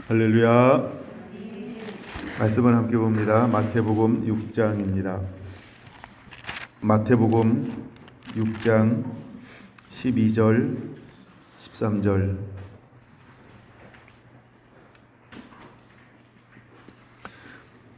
할렐루야. 말씀을 함께 봅니다. 마태복음 6장입니다. 마태복음 6장 12절 13절.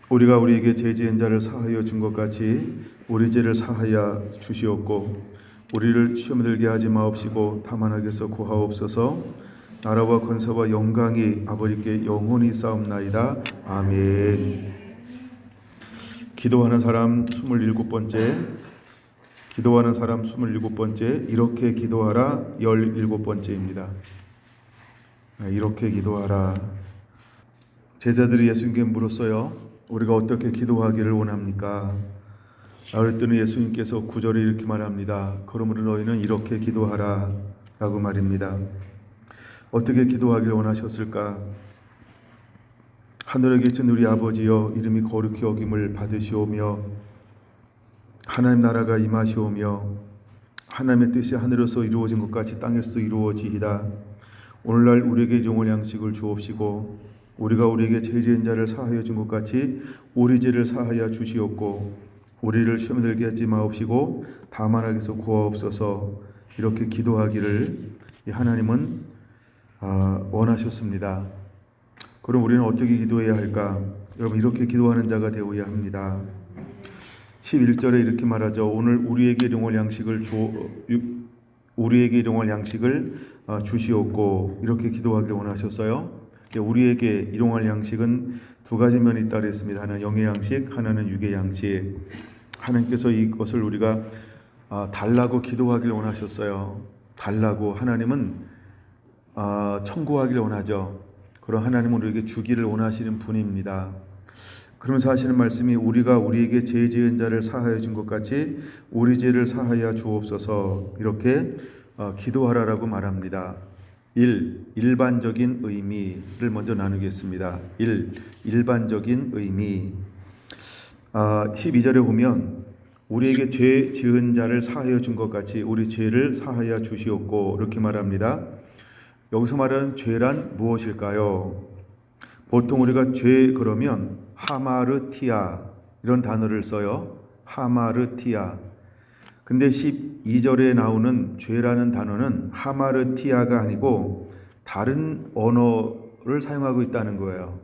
우리가 우리에게 죄 지은 자를 사하여 준 것 같이 우리 죄를 사하여 주시옵고 우리를 시험에 들게 하지 마옵시고 다만 악에서 구하옵소서. 나라와 권세와 영광이 아버지께 영원히 싸움나이다. 아멘. 기도하는 사람 27번째, 기도하는 사람 27번째, 이렇게 기도하라 17번째입니다. 이렇게 기도하라. 제자들이 예수님께 물었어요. 우리가 어떻게 기도하기를 원합니까? 그랬더니 예수님께서 9절에 이렇게 말합니다. 그러므로 너희는 이렇게 기도하라 라고 말입니다. 어떻게 기도하기를 원하셨을까? 하늘에 계신 우리 아버지여, 이름이 거룩히 여김을 받으시오며 하나님 나라가 임하시오며 하나님의 뜻이 하늘에서 이루어진 것 같이 땅에서도 이루어지이다. 오늘날 우리에게 일용할 양식을 주옵시고 우리가 우리에게 죄 지은 자를 사하여 준 것 같이 우리 죄를 사하여 주시옵고 우리를 시험에 들게 하지 마옵시고 다만 악에서 구하옵소서. 이렇게 기도하기를 하나님은 원하셨습니다. 그럼 우리는 어떻게 기도해야 할까? 여러분, 이렇게 기도하는 자가 되어야 합니다. 11절에 이렇게 말하죠. 오늘 우리에게 일용할 양식을 주시옵고 이렇게 기도하기를 원하셨어요. 우리에게 일용할 양식은 두 가지 면이 있다 그랬습니다. 하나는 영의 양식, 하나는 육의 양식. 하나님께서 이것을 우리가 달라고 기도하기를 원하셨어요. 달라고. 하나님은 청구하기를 원하죠. 그럼 하나님은 우리에게 주기를 원하시는 분입니다. 그러면서 하시는 말씀이 우리가 우리에게 죄 지은 자를 사하여 준 것 같이 우리 죄를 사하여 주옵소서. 이렇게 기도하라라고 말합니다. 일반적인 의미를 먼저 나누겠습니다. 일반적인 의미. 12절에 보면 우리에게 죄 지은 자를 사하여 준 것 같이 우리 죄를 사하여 주시옵고 이렇게 말합니다. 여기서 말하는 죄란 무엇일까요? 보통 우리가 죄 그러면 하마르티아 이런 단어를 써요. 하마르티아. 근데 12절에 나오는 죄라는 단어는 하마르티아가 아니고 다른 언어를 사용하고 있다는 거예요.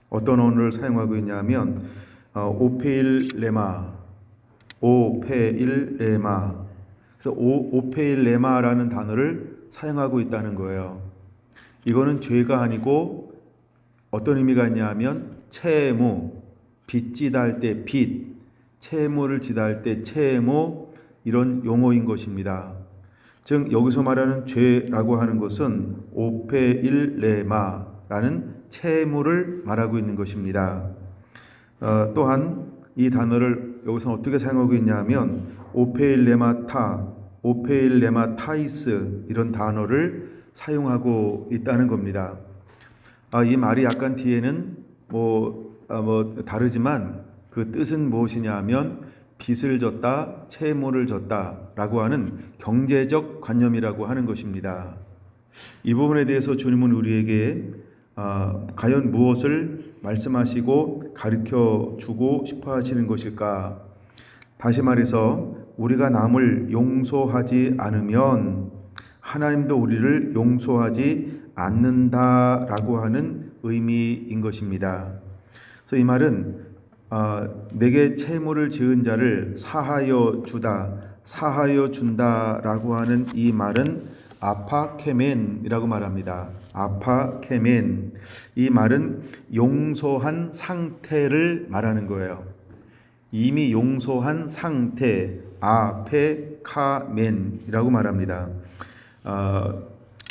어떤 언어를 사용하고 있냐면 오페일레마. 그래서 오페일레마라는 단어를 사용하고 있다는 거예요. 이거는 죄가 아니고 어떤 의미가 있냐면 채무, 빚 지달 때 빚, 채무를 지달 때 채무, 이런 용어인 것입니다. 즉 여기서 말하는 죄라고 하는 것은 오페일레마라는 채무를 말하고 있는 것입니다. 또한 이 단어를 여기서 어떻게 사용하고 있냐면 오페일레마타이스 이런 단어를 사용하고 있다는 겁니다. 이 말이 약간 뒤에는 다르지만 그 뜻은 무엇이냐 하면 빚을 졌다, 채무를 졌다라고 하는 경제적 관념이라고 하는 것입니다. 이 부분에 대해서 주님은 우리에게 과연 무엇을 말씀하시고 가르쳐 주고 싶어 하시는 것일까? 다시 말해서 우리가 남을 용서하지 않으면 하나님도 우리를 용서하지 않는다라고 하는 의미인 것입니다. 그래서 이 말은 내게 채무를 지은 자를 사하여 준다라고 하는 이 말은 아파케멘이라고 말합니다. 아파케멘. 이 말은 용서한 상태를 말하는 거예요. 이미 용서한 상태, 아페카멘이라고 말합니다.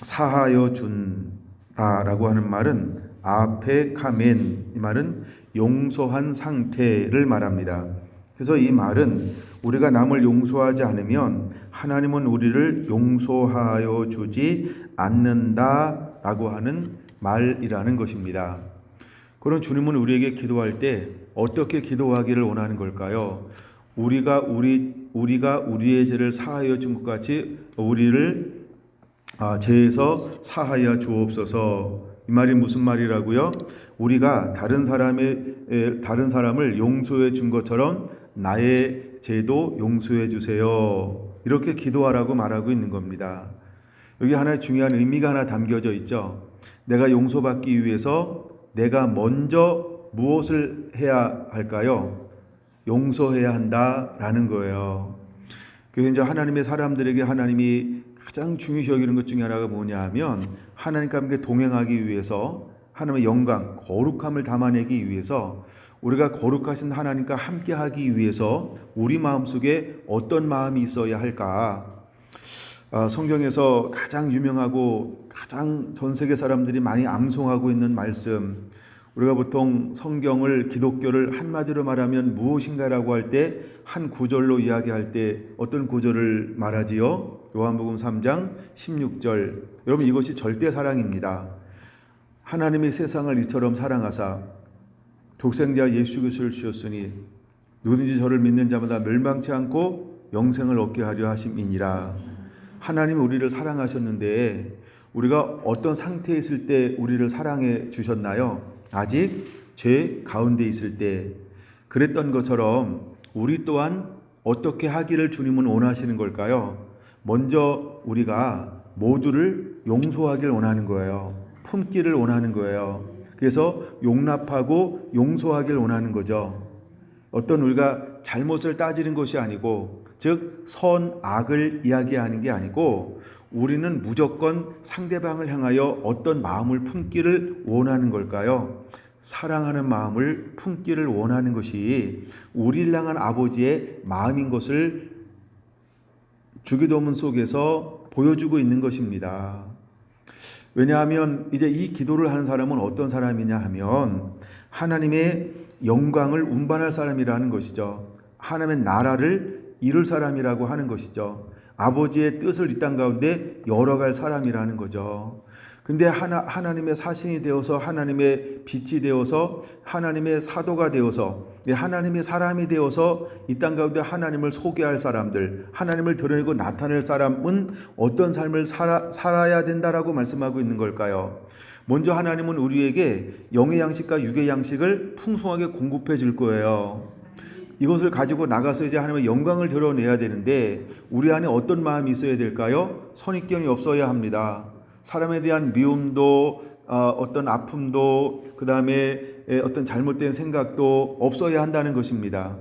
사하여 준다라고 하는 말은 아페카멘, 이 말은 용서한 상태를 말합니다. 그래서 이 말은 우리가 남을 용서하지 않으면 하나님은 우리를 용서하여 주지 않는다라고 하는 말이라는 것입니다. 그럼 주님은 우리에게 기도할 때 어떻게 기도하기를 원하는 걸까요? 우리가 우리의 죄를 사하여 준 것 같이 우리를 죄에서 사하여 주옵소서. 이 말이 무슨 말이라고요? 우리가 다른 사람을 용서해 준 것처럼 나의 죄도 용서해 주세요. 이렇게 기도하라고 말하고 있는 겁니다. 여기 하나의 중요한 의미가 하나 담겨져 있죠. 내가 용서받기 위해서 내가 먼저 무엇을 해야 할까요? 용서해야 한다라는 거예요. 그래서 이제 하나님의 사람들에게 하나님이 가장 중요시 여기는 것 중에 하나가 뭐냐 하면 하나님과 함께 동행하기 위해서 하나님의 영광, 거룩함을 담아내기 위해서 우리가 거룩하신 하나님과 함께 하기 위해서 우리 마음속에 어떤 마음이 있어야 할까? 성경에서 가장 유명하고 가장 전 세계 사람들이 많이 암송하고 있는 말씀, 우리가 보통 성경을 기독교를 한마디로 말하면 무엇인가라고 할 때 한 구절로 이야기할 때 어떤 구절을 말하지요? 요한복음 3장 16절. 여러분, 이것이 절대 사랑입니다. 하나님이 세상을 이처럼 사랑하사 독생자 예수 그리스도를 주셨으니 누구든지 저를 믿는 자마다 멸망치 않고 영생을 얻게 하려 하심이니라. 하나님이 우리를 사랑하셨는데 우리가 어떤 상태에 있을 때 우리를 사랑해 주셨나요? 아직 죄 가운데 있을 때. 그랬던 것처럼 우리 또한 어떻게 하기를 주님은 원하시는 걸까요? 먼저 우리가 모두를 용서하길 원하는 거예요. 품기를 원하는 거예요. 그래서 용납하고 용서하길 원하는 거죠. 어떤 우리가 잘못을 따지는 것이 아니고, 즉 선, 악을 이야기하는 게 아니고 우리는 무조건 상대방을 향하여 어떤 마음을 품기를 원하는 걸까요? 사랑하는 마음을 품기를 원하는 것이 우리를 향한 아버지의 마음인 것을 주기도문 속에서 보여주고 있는 것입니다. 왜냐하면 이제 이 기도를 하는 사람은 어떤 사람이냐 하면 하나님의 영광을 운반할 사람이라는 것이죠. 하나님의 나라를 이룰 사람이라고 하는 것이죠. 아버지의 뜻을 이 땅 가운데 열어갈 사람이라는 거죠. 근데 하나님의 사신이 되어서 하나님의 빛이 되어서 하나님의 사도가 되어서 하나님의 사람이 되어서 이 땅 가운데 하나님을 소개할 사람들, 하나님을 드러내고 나타낼 사람은 어떤 삶을 살아야 된다라고 말씀하고 있는 걸까요? 먼저 하나님은 우리에게 영의 양식과 육의 양식을 풍성하게 공급해 줄 거예요. 이것을 가지고 나가서 이제 하나님의 영광을 드러내야 되는데 우리 안에 어떤 마음이 있어야 될까요? 선입견이 없어야 합니다. 사람에 대한 미움도 어떤 아픔도 그 다음에 어떤 잘못된 생각도 없어야 한다는 것입니다.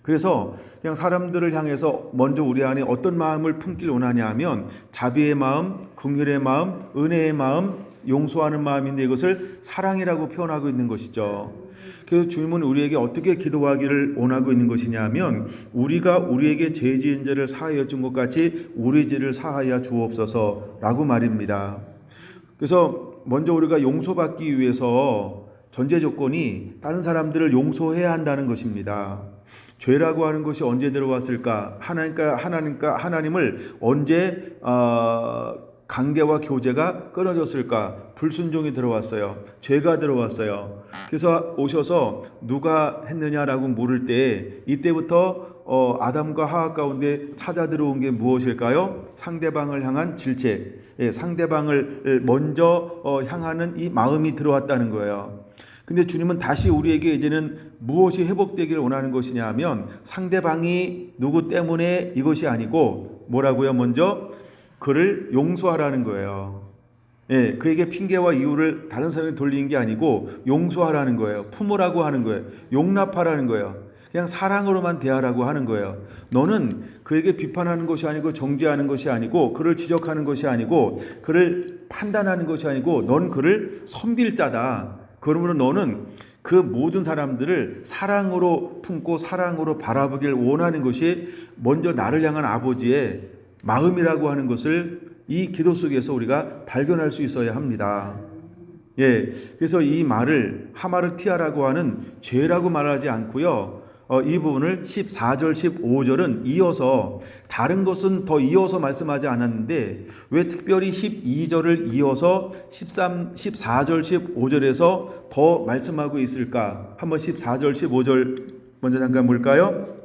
그래서 그냥 사람들을 향해서 먼저 우리 안에 어떤 마음을 품길 원하냐 하면 자비의 마음, 긍휼의 마음, 은혜의 마음, 용서하는 마음인데 이것을 사랑이라고 표현하고 있는 것이죠. 그래서 주님은 우리에게 어떻게 기도하기를 원하고 있는 것이냐 하면 우리가 우리에게 죄 지은 자를 사하여 준 것 같이 우리 죄를 사하여 주옵소서라고 말입니다. 그래서 먼저 우리가 용서받기 위해서 전제 조건이 다른 사람들을 용서해야 한다는 것입니다. 죄라고 하는 것이 언제 들어왔을까? 하나님을 언제 관계와 교제가 끊어졌을까? 불순종이 들어왔어요. 죄가 들어왔어요. 그래서 오셔서 누가 했느냐라고 물을 때 이때부터 아담과 하와 가운데 찾아 들어온 게 무엇일까요? 상대방을 향한 질책, 상대방을 먼저 향하는 이 마음이 들어왔다는 거예요. 근데 주님은 다시 우리에게 이제는 무엇이 회복되기를 원하는 것이냐 하면 상대방이 누구 때문에 이것이 아니고 뭐라고요? 먼저 그를 용서하라는 거예요. 그에게 핑계와 이유를 다른 사람이 돌리는 게 아니고 용서하라는 거예요. 품으라고 하는 거예요. 용납하라는 거예요. 그냥 사랑으로만 대하라고 하는 거예요. 너는 그에게 비판하는 것이 아니고 정죄하는 것이 아니고 그를 지적하는 것이 아니고 그를 판단하는 것이 아니고 넌 그를 섬길 자다. 그러므로 너는 그 모든 사람들을 사랑으로 품고 사랑으로 바라보길 원하는 것이 먼저 나를 향한 아버지의 마음이라고 하는 것을 이 기도 속에서 우리가 발견할 수 있어야 합니다. 그래서 이 말을 하마르티아라고 하는 죄라고 말하지 않고요. 이 부분을 14절, 15절은 이어서 다른 것은 더 이어서 말씀하지 않았는데 왜 특별히 12절을 이어서 14절, 15절에서 더 말씀하고 있을까? 한번 14절, 15절 먼저 잠깐 볼까요?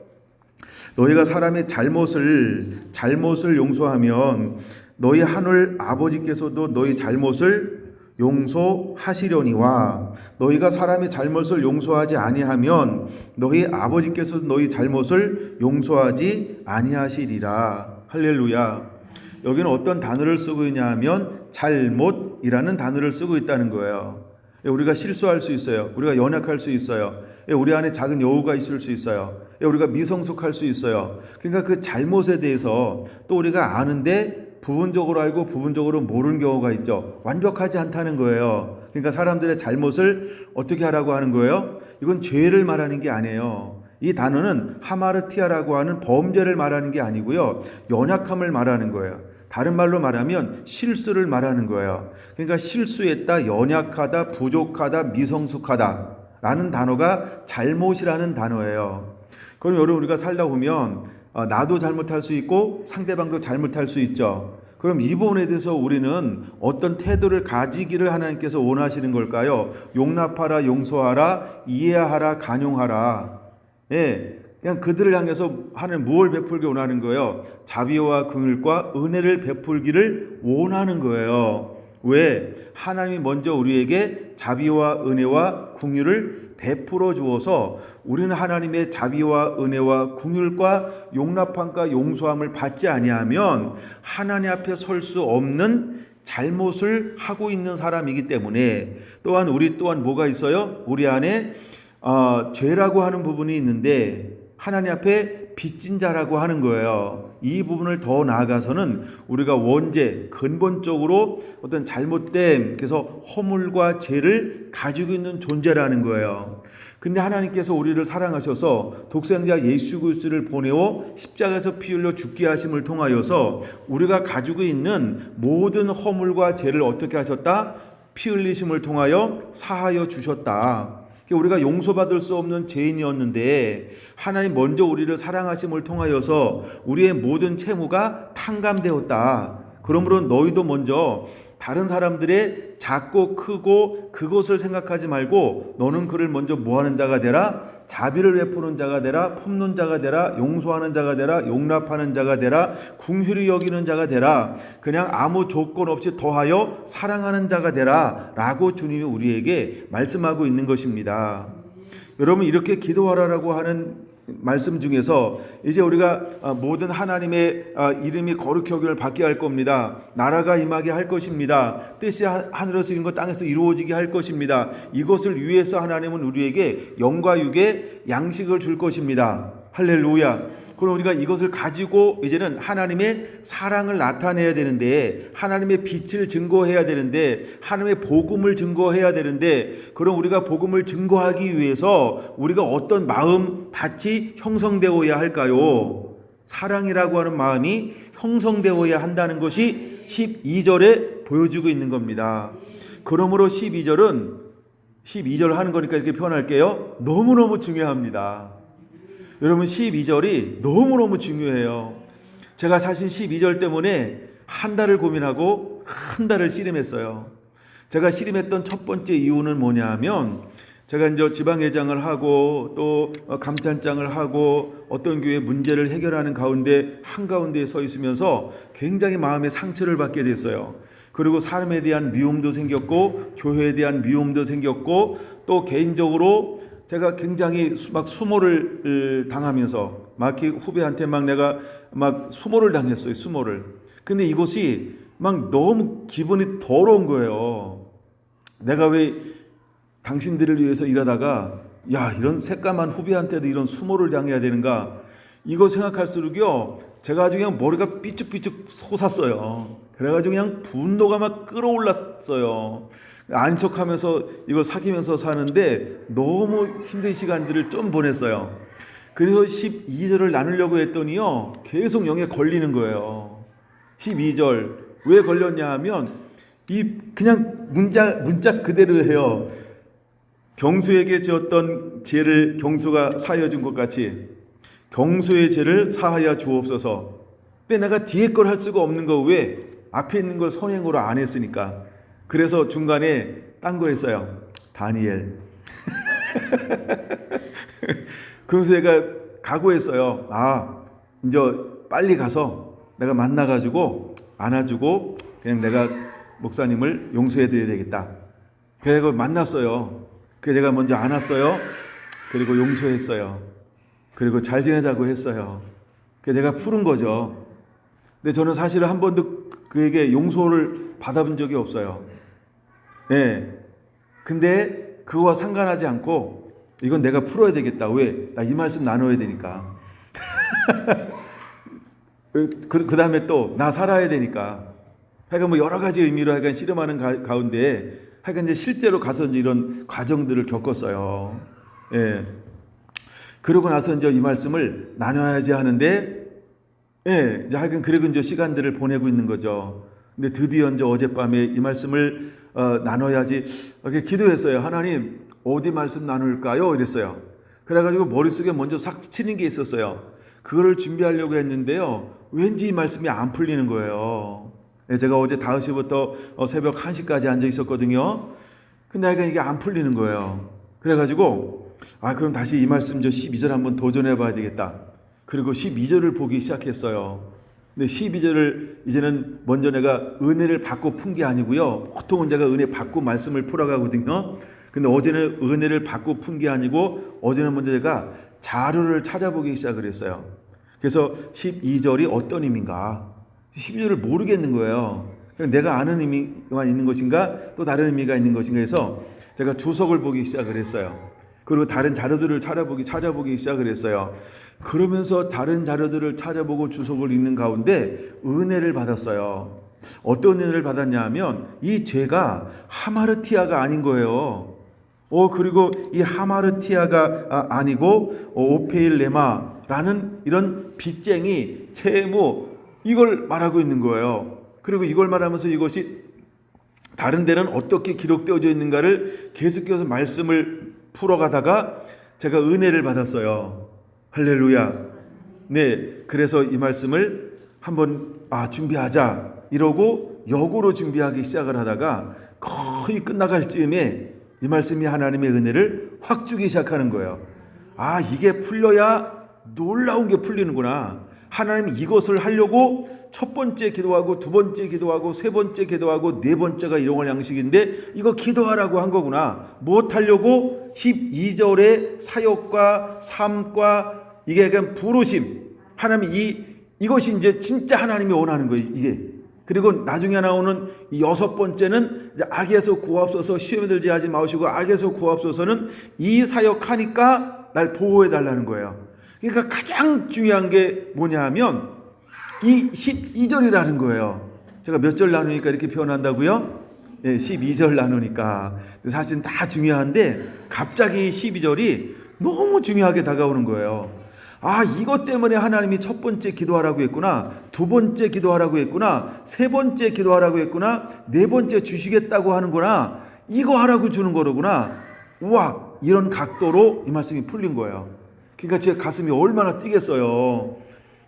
너희가 사람의 잘못을 용서하면 너희 하늘 아버지께서도 너희 잘못을 용서하시려니와 너희가 사람의 잘못을 용서하지 아니하면 너희 아버지께서 너희 잘못을 용서하지 아니하시리라. 할렐루야. 여기는 어떤 단어를 쓰고 있냐 하면 잘못이라는 단어를 쓰고 있다는 거예요. 우리가 실수할 수 있어요. 우리가 연약할 수 있어요. 우리 안에 작은 여우가 있을 수 있어요. 우리가 미성숙할 수 있어요. 그러니까 그 잘못에 대해서 또 우리가 아는데 부분적으로 알고 부분적으로 모르는 경우가 있죠. 완벽하지 않다는 거예요. 그러니까 사람들의 잘못을 어떻게 하라고 하는 거예요? 이건 죄를 말하는 게 아니에요. 이 단어는 하마르티아라고 하는 범죄를 말하는 게 아니고요. 연약함을 말하는 거예요. 다른 말로 말하면 실수를 말하는 거예요. 그러니까 실수했다, 연약하다, 부족하다, 미성숙하다 라는 단어가 잘못이라는 단어예요. 그럼 여러분 우리가 살다 보면 나도 잘못할 수 있고 상대방도 잘못할 수 있죠. 그럼 이 부분에 대해서 우리는 어떤 태도를 가지기를 하나님께서 원하시는 걸까요? 용납하라, 용서하라, 이해하라, 간용하라. 그냥 그들을 향해서 하나님 무엇을 베풀기 원하는 거예요? 자비와 긍휼과 은혜를 베풀기를 원하는 거예요. 왜? 하나님이 먼저 우리에게 자비와 은혜와 긍휼을 베풀어 주어서 우리는 하나님의 자비와 은혜와 긍휼과 용납함과 용서함을 받지 아니하면 하나님 앞에 설 수 없는 잘못을 하고 있는 사람이기 때문에 또한 우리 또한 뭐가 있어요? 우리 안에 죄라고 하는 부분이 있는데 하나님 앞에 빚진 자라고 하는 거예요. 이 부분을 더 나아가서는 우리가 원죄, 근본적으로 어떤 잘못된 그래서 허물과 죄를 가지고 있는 존재라는 거예요. 근데 하나님께서 우리를 사랑하셔서 독생자 예수 그리스도를 보내어 십자가에서 피 흘려 죽게 하심을 통하여서 우리가 가지고 있는 모든 허물과 죄를 어떻게 하셨다? 피 흘리심을 통하여 사하여 주셨다. 우리가 용서받을 수 없는 죄인이었는데 하나님 먼저 우리를 사랑하심을 통하여서 우리의 모든 채무가 탕감되었다. 그러므로 너희도 먼저 다른 사람들의 작고 크고 그것을 생각하지 말고 너는 그를 먼저 뭐하는 자가 되라? 자비를 베푸는 자가 되라, 품는 자가 되라, 용서하는 자가 되라, 용납하는 자가 되라, 긍휼히 여기는 자가 되라, 그냥 아무 조건 없이 더하여 사랑하는 자가 되라 라고 주님이 우리에게 말씀하고 있는 것입니다. 여러분 이렇게 기도하라라고 하는 말씀 중에서 이제 우리가 모든 하나님의 이름이 거룩히 여김을 받게 할 겁니다. 나라가 임하게 할 것입니다. 뜻이 하늘에서 이룬 것 땅에서 이루어지게 할 것입니다. 이것을 위해서 하나님은 우리에게 영과 육의 양식을 줄 것입니다. 할렐루야. 그럼 우리가 이것을 가지고 이제는 하나님의 사랑을 나타내야 되는데 하나님의 빛을 증거해야 되는데 하나님의 복음을 증거해야 되는데 그럼 우리가 복음을 증거하기 위해서 우리가 어떤 마음 밭이 형성되어야 할까요? 사랑이라고 하는 마음이 형성되어야 한다는 것이 12절에 보여주고 있는 겁니다. 그러므로 12절 하는 거니까 이렇게 표현할게요. 너무너무 중요합니다. 여러분 12절이 너무너무 중요해요. 제가 사실 12절 때문에 한 달을 고민하고 한 달을 씨름했어요. 제가 씨름했던 첫 번째 이유는 뭐냐 하면 제가 이제 지방회장을 하고 또 감찬장을 하고 어떤 교회 문제를 해결하는 가운데 한가운데에 서 있으면서 굉장히 마음의 상처를 받게 됐어요. 그리고 사람에 대한 미움도 생겼고 교회에 대한 미움도 생겼고 또 개인적으로 제가 굉장히 막 수모를 당하면서 막 후배한테 막 내가 막 수모를 당했어요. 수모를. 근데 이것이 막 너무 기분이 더러운 거예요. 내가 왜 당신들을 위해서 일하다가 야 이런 새까만 후배한테도 이런 수모를 당해야 되는가 이거 생각할수록요 제가 아주 그냥 머리가 삐죽삐죽 솟았어요. 그래가지고 그냥 분노가 막 끌어올랐어요. 아닌 척하면서 이걸 사귀면서 사는데 너무 힘든 시간들을 좀 보냈어요. 그래서 12절을 나누려고 했더니요 계속 영에 걸리는 거예요. 12절 왜 걸렸냐 하면 이 그냥 문자 그대로 해요. 경수에게 지었던 죄를 경수가 사하여 준 것 같이 경수의 죄를 사하여 주옵소서. 근데 내가 뒤에 걸 할 수가 없는 거 왜? 앞에 있는 걸 선행으로 안 했으니까. 그래서 중간에 딴 거 했어요. 다니엘. 그래서 제가 각오했어요. 이제 빨리 가서 내가 만나가지고 안아주고 그냥 내가 목사님을 용서해 드려야 되겠다. 그래서 만났어요. 그래서 제가 먼저 안았어요. 그리고 용서했어요. 그리고 잘 지내자고 했어요. 그래서 제가 푸른 거죠. 근데 저는 사실은 한 번도 그에게 용서를 받아본 적이 없어요. 네. 근데 그거와 상관하지 않고 이건 내가 풀어야 되겠다. 왜? 나 이 말씀 나눠야 되니까. 그 다음에 또 나 살아야 되니까. 하여간 뭐 여러 가지 의미로 하여간 씨름하는 가운데 하여간 이제 실제로 가서 이제 이런 과정들을 겪었어요. 예. 그러고 나서 이제 이 말씀을 나눠야지 하는데, 예, 이제 하여간 그리고 이제 시간들을 보내고 있는 거죠. 근데 드디어 이제 어젯밤에 이 말씀을 나눠야지 이렇게 기도했어요. 하나님, 어디 말씀 나눌까요? 이랬어요. 그래가지고 머릿속에 먼저 싹 치는 게 있었어요. 그거를 준비하려고 했는데요. 왠지 이 말씀이 안 풀리는 거예요. 제가 어제 5시부터 새벽 1시까지 앉아 있었거든요. 근데 하여간 이게 안 풀리는 거예요. 그래가지고 그럼 다시 이 말씀 저 12절 한번 도전해 봐야 되겠다. 그리고 12절을 보기 시작했어요. 근데 12절을 이제는 먼저 내가 은혜를 받고 푼 게 아니고요. 보통은 제가 은혜 받고 말씀을 풀어가거든요. 근데 어제는 은혜를 받고 푼 게 아니고 어제는 먼저 제가 자료를 찾아보기 시작을 했어요. 그래서 12절이 어떤 의미인가? 12절을 모르겠는 거예요. 내가 아는 의미만 있는 것인가? 또 다른 의미가 있는 것인가 해서 제가 주석을 보기 시작을 했어요. 그리고 다른 자료들을 찾아보기 시작을 했어요. 그러면서 다른 자료들을 찾아보고 주석을 읽는 가운데 은혜를 받았어요. 어떤 은혜를 받았냐 하면 이 죄가 하마르티아가 아닌 거예요. 그리고 이 하마르티아가 아니고 오페일레마라는 이런 빚쟁이, 채무 이걸 말하고 있는 거예요. 그리고 이걸 말하면서 이것이 다른 데는 어떻게 기록되어져 있는가를 계속해서 말씀을 풀어가다가 제가 은혜를 받았어요. 할렐루야. 네, 그래서 이 말씀을 한번 준비하자 이러고 역으로 준비하기 시작을 하다가 거의 끝나갈 즈음에 이 말씀이 하나님의 은혜를 확 주기 시작하는 거예요. 이게 풀려야 놀라운 게 풀리는구나. 하나님이 이것을 하려고 첫 번째 기도하고 두 번째 기도하고 세 번째 기도하고 네 번째가 일용할 양식인데 이거 기도하라고 한 거구나. 무엇하려고? 12절의 사역과 삶과 이게 약간 부르심. 하나님이 이것이 이제 진짜 하나님이 원하는 거예요. 이게. 그리고 나중에 나오는 이 6번째는 악에서 구하옵소서, 시험에 들지 하지 마시고 악에서 구하옵소서는 이 사역하니까 날 보호해 달라는 거예요. 그러니까 가장 중요한 게 뭐냐 하면 이 12절이라는 거예요. 제가 몇 절 나누니까 이렇게 표현한다고요? 12절 나누니까. 사실은 다 중요한데 갑자기 12절이 너무 중요하게 다가오는 거예요. 이것 때문에 하나님이 첫 번째 기도하라고 했구나, 두 번째 기도하라고 했구나, 세 번째 기도하라고 했구나, 네 번째 주시겠다고 하는구나, 이거 하라고 주는 거로구나. 우와, 이런 각도로 이 말씀이 풀린 거예요. 그러니까 제 가슴이 얼마나 뛰겠어요.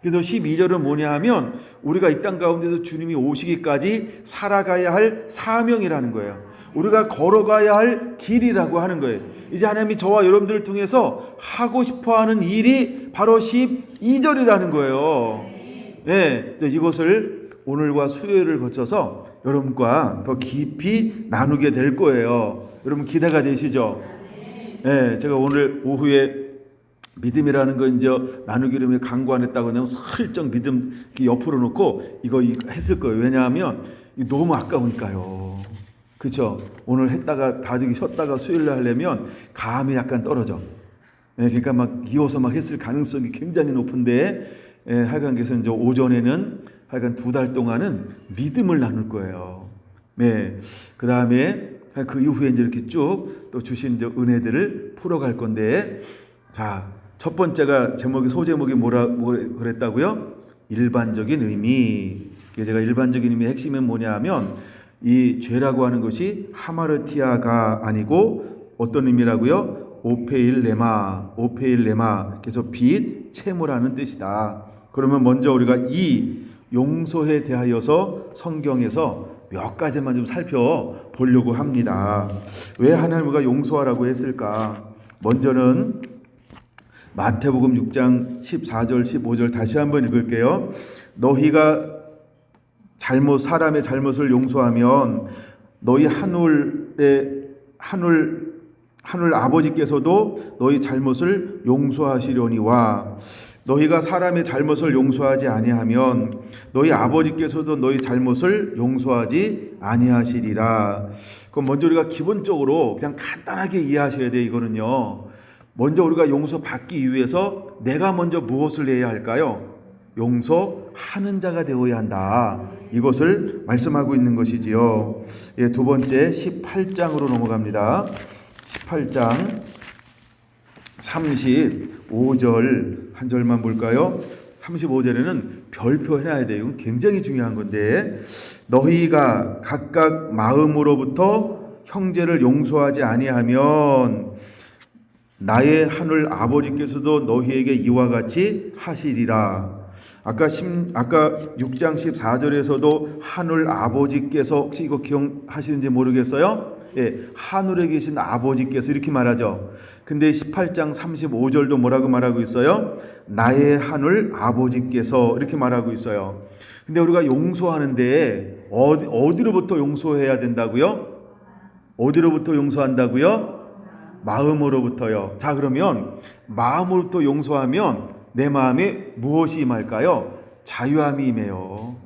그래서 12절은 뭐냐 하면 우리가 이 땅 가운데서 주님이 오시기까지 살아가야 할 사명이라는 거예요. 우리가 걸어가야 할 길이라고 하는 거예요. 이제 하나님이 저와 여러분들을 통해서 하고 싶어하는 일이 바로 12절이라는 거예요. 네, 이것을 오늘과 수요일을 거쳐서 여러분과 더 깊이 나누게 될 거예요. 여러분 기대가 되시죠? 네, 제가 오늘 오후에 믿음이라는 거 이제 나누기를 강구 안 했다고 하면 슬쩍 믿음 옆으로 놓고 이거 했을 거예요. 왜냐하면 너무 아까우니까요. 그렇죠? 오늘 했다가 다저기 쉬었다가 수요일날 하려면 감이 약간 떨어져. 그러니까 막 이어서 막 했을 가능성이 굉장히 높은데 하여간 그래서 이제 오전에는 하여간 2달 동안은 믿음을 나눌 거예요. 네. 그 다음에 그 이후에 이제 이렇게 쭉 또 주신 이제 은혜들을 풀어갈 건데, 자, 첫 번째가 소제목이 뭐라 그랬다고요? 일반적인 의미. 제가 일반적인 의미의 핵심은 뭐냐 하면 이 죄라고 하는 것이 하마르티아가 아니고 어떤 의미라고요? 오페일레마. 그래서 빚, 채무라는 뜻이다. 그러면 먼저 우리가 이 용서에 대하여서 성경에서 몇 가지만 좀 살펴보려고 합니다. 왜 하나님 우리가 용서하라고 했을까? 먼저는 마태복음 6장 14절 15절 다시 한번 읽을게요. 너희가 사람의 잘못을 용서하면 너희 하늘 아버지께서도 너희 잘못을 용서하시려니와 너희가 사람의 잘못을 용서하지 아니하면 너희 아버지께서도 너희 잘못을 용서하지 아니하시리라. 그럼 먼저 우리가 기본적으로 그냥 간단하게 이해하셔야 돼요. 이거는요. 먼저 우리가 용서받기 위해서 내가 먼저 무엇을 해야 할까요? 용서하는 자가 되어야 한다. 이것을 말씀하고 있는 것이지요. 예, 두 번째 18장으로 넘어갑니다. 18장 35절 한 절만 볼까요? 35절에는 별표 해놔야 돼요. 이건 굉장히 중요한 건데, 너희가 각각 마음으로부터 형제를 용서하지 아니하면 나의 하늘 아버지께서도 너희에게 이와 같이 하시리라. 아까 6장 14절에서도 하늘 아버지께서, 혹시 이거 기억하시는지 모르겠어요? 예, 하늘에 계신 아버지께서 이렇게 말하죠. 근데 18장 35절도 뭐라고 말하고 있어요? 나의 하늘 아버지께서 이렇게 말하고 있어요. 근데 우리가 용서하는데 어디로부터 용서해야 된다고요? 어디로부터 용서한다고요? 마음으로부터요. 자, 그러면 마음으로부터 용서하면 내 마음에 무엇이 임할까요? 자유함이 임해요.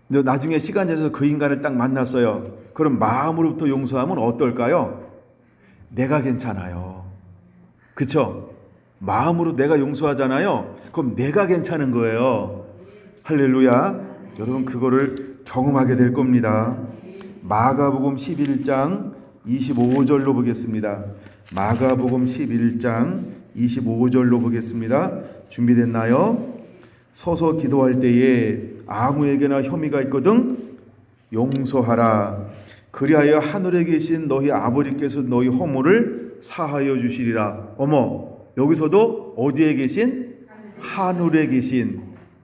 근데 나중에 시간 지나서 그 인간을 딱 만났어요. 그럼 마음으로부터 용서하면 어떨까요? 내가 괜찮아요. 그쵸? 마음으로 내가 용서하잖아요. 그럼 내가 괜찮은 거예요. 할렐루야. 여러분 그거를 경험하게 될 겁니다. 마가복음 11장 25절로 보겠습니다. 마가복음 11장 25절로 보겠습니다. 준비됐나요? 서서 기도할 때에 아무에게나 혐의가 있거든 용서하라. 그리하여 하늘에 계신 너희 아버지께서 너희 허물을 사하여 주시리라. 어머, 여기서도 어디에 계신? 하늘에 계신.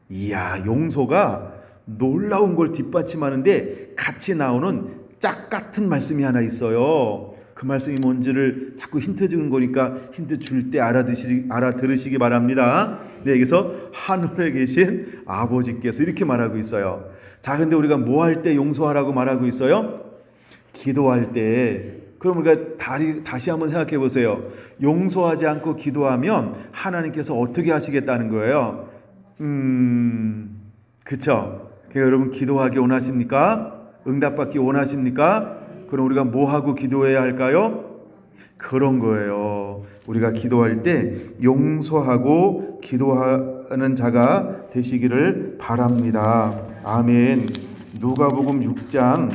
이야, 용서가 놀라운 걸 뒷받침하는데 같이 나오는 짝 같은 말씀이 하나 있어요. 그 말씀이 뭔지를 자꾸 힌트 주는 거니까 힌트 줄 때 알아들으시기 바랍니다. 네, 여기서 하늘에 계신 아버지께서 이렇게 말하고 있어요. 자, 근데 우리가 뭐 할 때 용서하라고 말하고 있어요? 기도할 때. 그럼 우리가 다시 한번 생각해 보세요. 용서하지 않고 기도하면 하나님께서 어떻게 하시겠다는 거예요? 그쵸? 그러니까 여러분 기도하기 원하십니까? 응답받기 원하십니까? 그럼 우리가 뭐 하고 기도해야 할까요? 그런 거예요. 우리가 기도할 때 용서하고 기도하는 자가 되시기를 바랍니다. 아멘. 누가복음 6장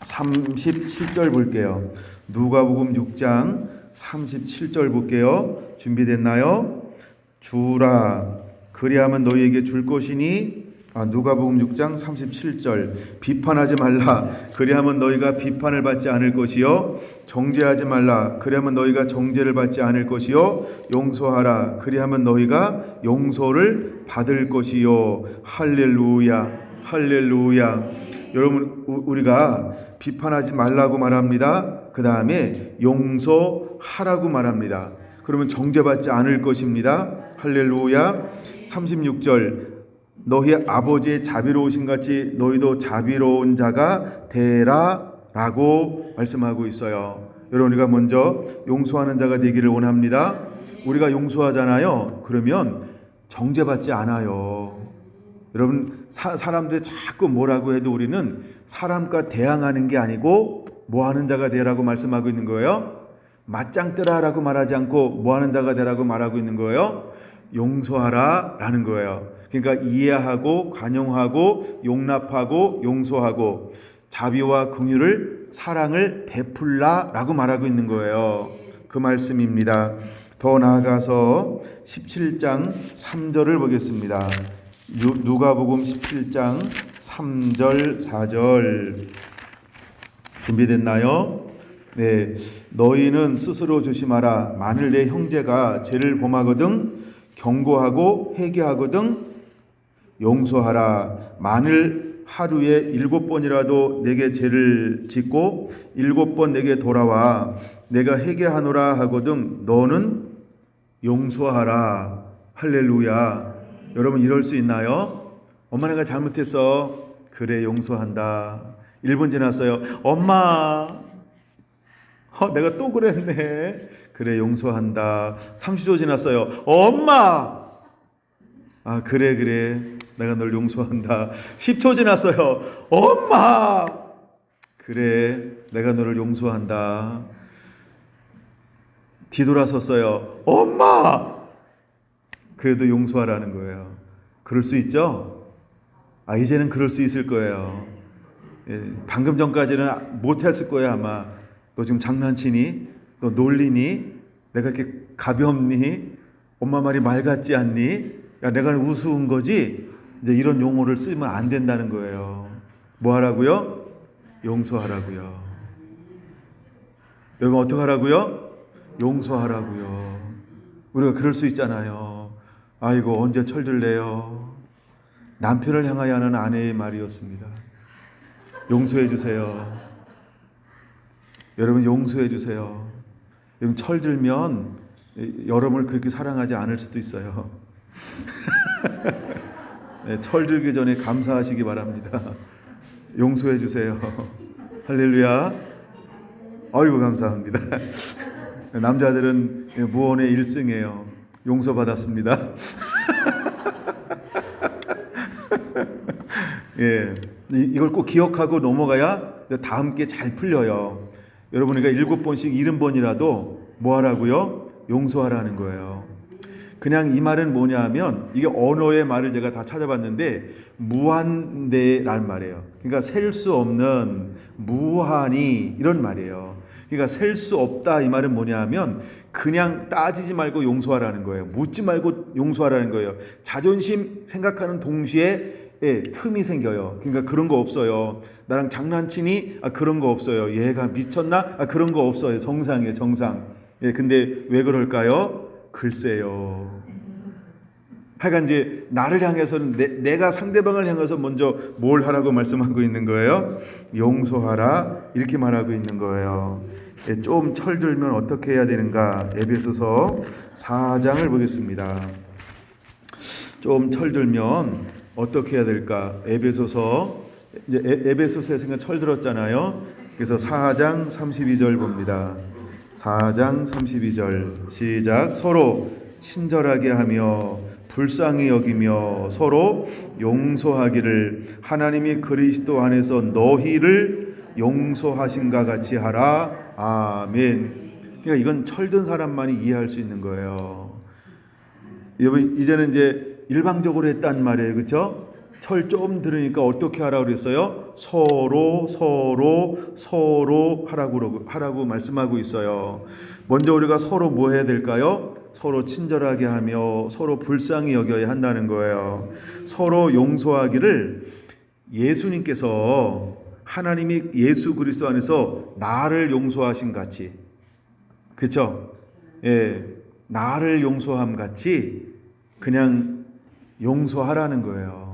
37절 볼게요. 누가복음 6장 37절 볼게요. 준비됐나요? 주라 그리하면 너희에게 줄 것이니. 누가복음 6장 37절. 비판하지 말라 그리하면 너희가 비판을 받지 않을 것이요 정죄하지 말라 그리하면 너희가 정죄를 받지 않을 것이요 용서하라 그리하면 너희가 용서를 받을 것이요. 할렐루야. 할렐루야. 여러분 우리가 비판하지 말라고 말합니다. 그 다음에 용서하라고 말합니다. 그러면 정죄받지 않을 것입니다. 할렐루야. 36절. 너희 아버지의 자비로우신 같이 너희도 자비로운 자가 되라 라고 말씀하고 있어요. 여러분 우리가 먼저 용서하는 자가 되기를 원합니다. 우리가 용서하잖아요. 그러면 정죄받지 않아요. 여러분 사람들이 자꾸 뭐라고 해도 우리는 사람과 대항하는 게 아니고 뭐하는 자가 되라고 말씀하고 있는 거예요. 맞짱 뜨라라고 말하지 않고 뭐하는 자가 되라고 말하고 있는 거예요. 용서하라 라는 거예요. 그러니까 이해하고 관용하고 용납하고 용서하고 자비와 긍휼을 사랑을 베풀라라고 말하고 있는 거예요. 그 말씀입니다. 더 나아가서 17장 3절을 보겠습니다. 누가복음 17장 3절 4절 준비됐나요? 네, 너희는 스스로 조심하라. 만일 내 형제가 죄를 범하거든 경고하고 회개하거든 용서하라. 만일 하루에 7번이라도 내게 죄를 짓고 7번 내게 돌아와 내가 회개하노라 하거든 너는 용서하라. 할렐루야. 여러분 이럴 수 있나요? 엄마 내가 잘못했어. 그래 용서한다. 1분 지났어요. 엄마 내가 또 그랬네. 그래 용서한다. 30초 지났어요. 엄마 그래 내가 널 용서한다. 10초 지났어요. 엄마 그래 내가 너를 용서한다. 뒤돌아섰어요. 엄마 그래도 용서하라는 거예요. 그럴 수 있죠? 이제는 그럴 수 있을 거예요. 방금 전까지는 못했을 거예요. 아마 너 지금 장난치니? 너 놀리니? 내가 이렇게 가볍니? 엄마 말이 말 같지 않니? 야 내가 우스운 거지? 이제 이런 용어를 쓰면 안 된다는 거예요. 뭐 하라고요? 용서하라고요. 여러분 어떻게 하라고요? 용서하라고요. 우리가 그럴 수 있잖아요. 아이고 언제 철들래요? 남편을 향하여 하는 아내의 말이었습니다. 용서해 주세요. 여러분 용서해 주세요. 여러분 철들면 여러분을 그렇게 사랑하지 않을 수도 있어요. 네, 철들기 전에 감사하시기 바랍니다. 용서해 주세요. 할렐루야. 아이고 감사합니다. 남자들은 무언의 1승이에요. 용서받았습니다. 예, 이걸 꼭 기억하고 넘어가야 다 함께 잘 풀려요. 여러분이가 7번씩 70번이라도 뭐 하라고요? 용서하라는 거예요. 그냥 이 말은 뭐냐 하면 이게 언어의 말을 제가 다 찾아봤는데 무한대라는 말이에요. 그러니까 셀 수 없는 무한히 이런 말이에요. 그러니까 셀 수 없다 이 말은 뭐냐 하면 그냥 따지지 말고 용서하라는 거예요. 묻지 말고 용서하라는 거예요. 자존심 생각하는 동시에 틈이 생겨요. 그러니까 그런 거 없어요. 나랑 장난치니? 그런 거 없어요. 얘가 미쳤나? 그런 거 없어요. 정상이에요. 정상. 근데 왜 그럴까요? 글쎄요. 하여간 이제 나를 향해서는 내가 상대방을 향해서 먼저 뭘 하라고 말씀하고 있는 거예요? 용서하라 이렇게 말하고 있는 거예요. 좀 철들면 어떻게 해야 되는가? 에베소서 4장을 보겠습니다. 좀 철들면 어떻게 해야 될까? 에베소서 이제 에베소서에서 철들었잖아요. 그래서 4장 32절 봅니다. 4장 32절 시작. 서로 친절하게 하며 불쌍히 여기며 서로 용서하기를 하나님이 그리스도 안에서 너희를 용서하신가 같이 하라. 아멘. 그러니까 이건 철든 사람만이 이해할 수 있는 거예요. 여러분 이제는 이제 일방적으로 했단 말이에요. 그렇죠? 철 좀 들으니까 어떻게 하라고 그랬어요? 서로 하라고 말씀하고 있어요. 먼저 우리가 서로 뭐 해야 될까요? 서로 친절하게 하며 서로 불쌍히 여겨야 한다는 거예요. 서로 용서하기를 예수님께서 하나님이 예수 그리스도 안에서 나를 용서하신 같이, 그렇죠? 나를 용서함 같이 그냥 용서하라는 거예요.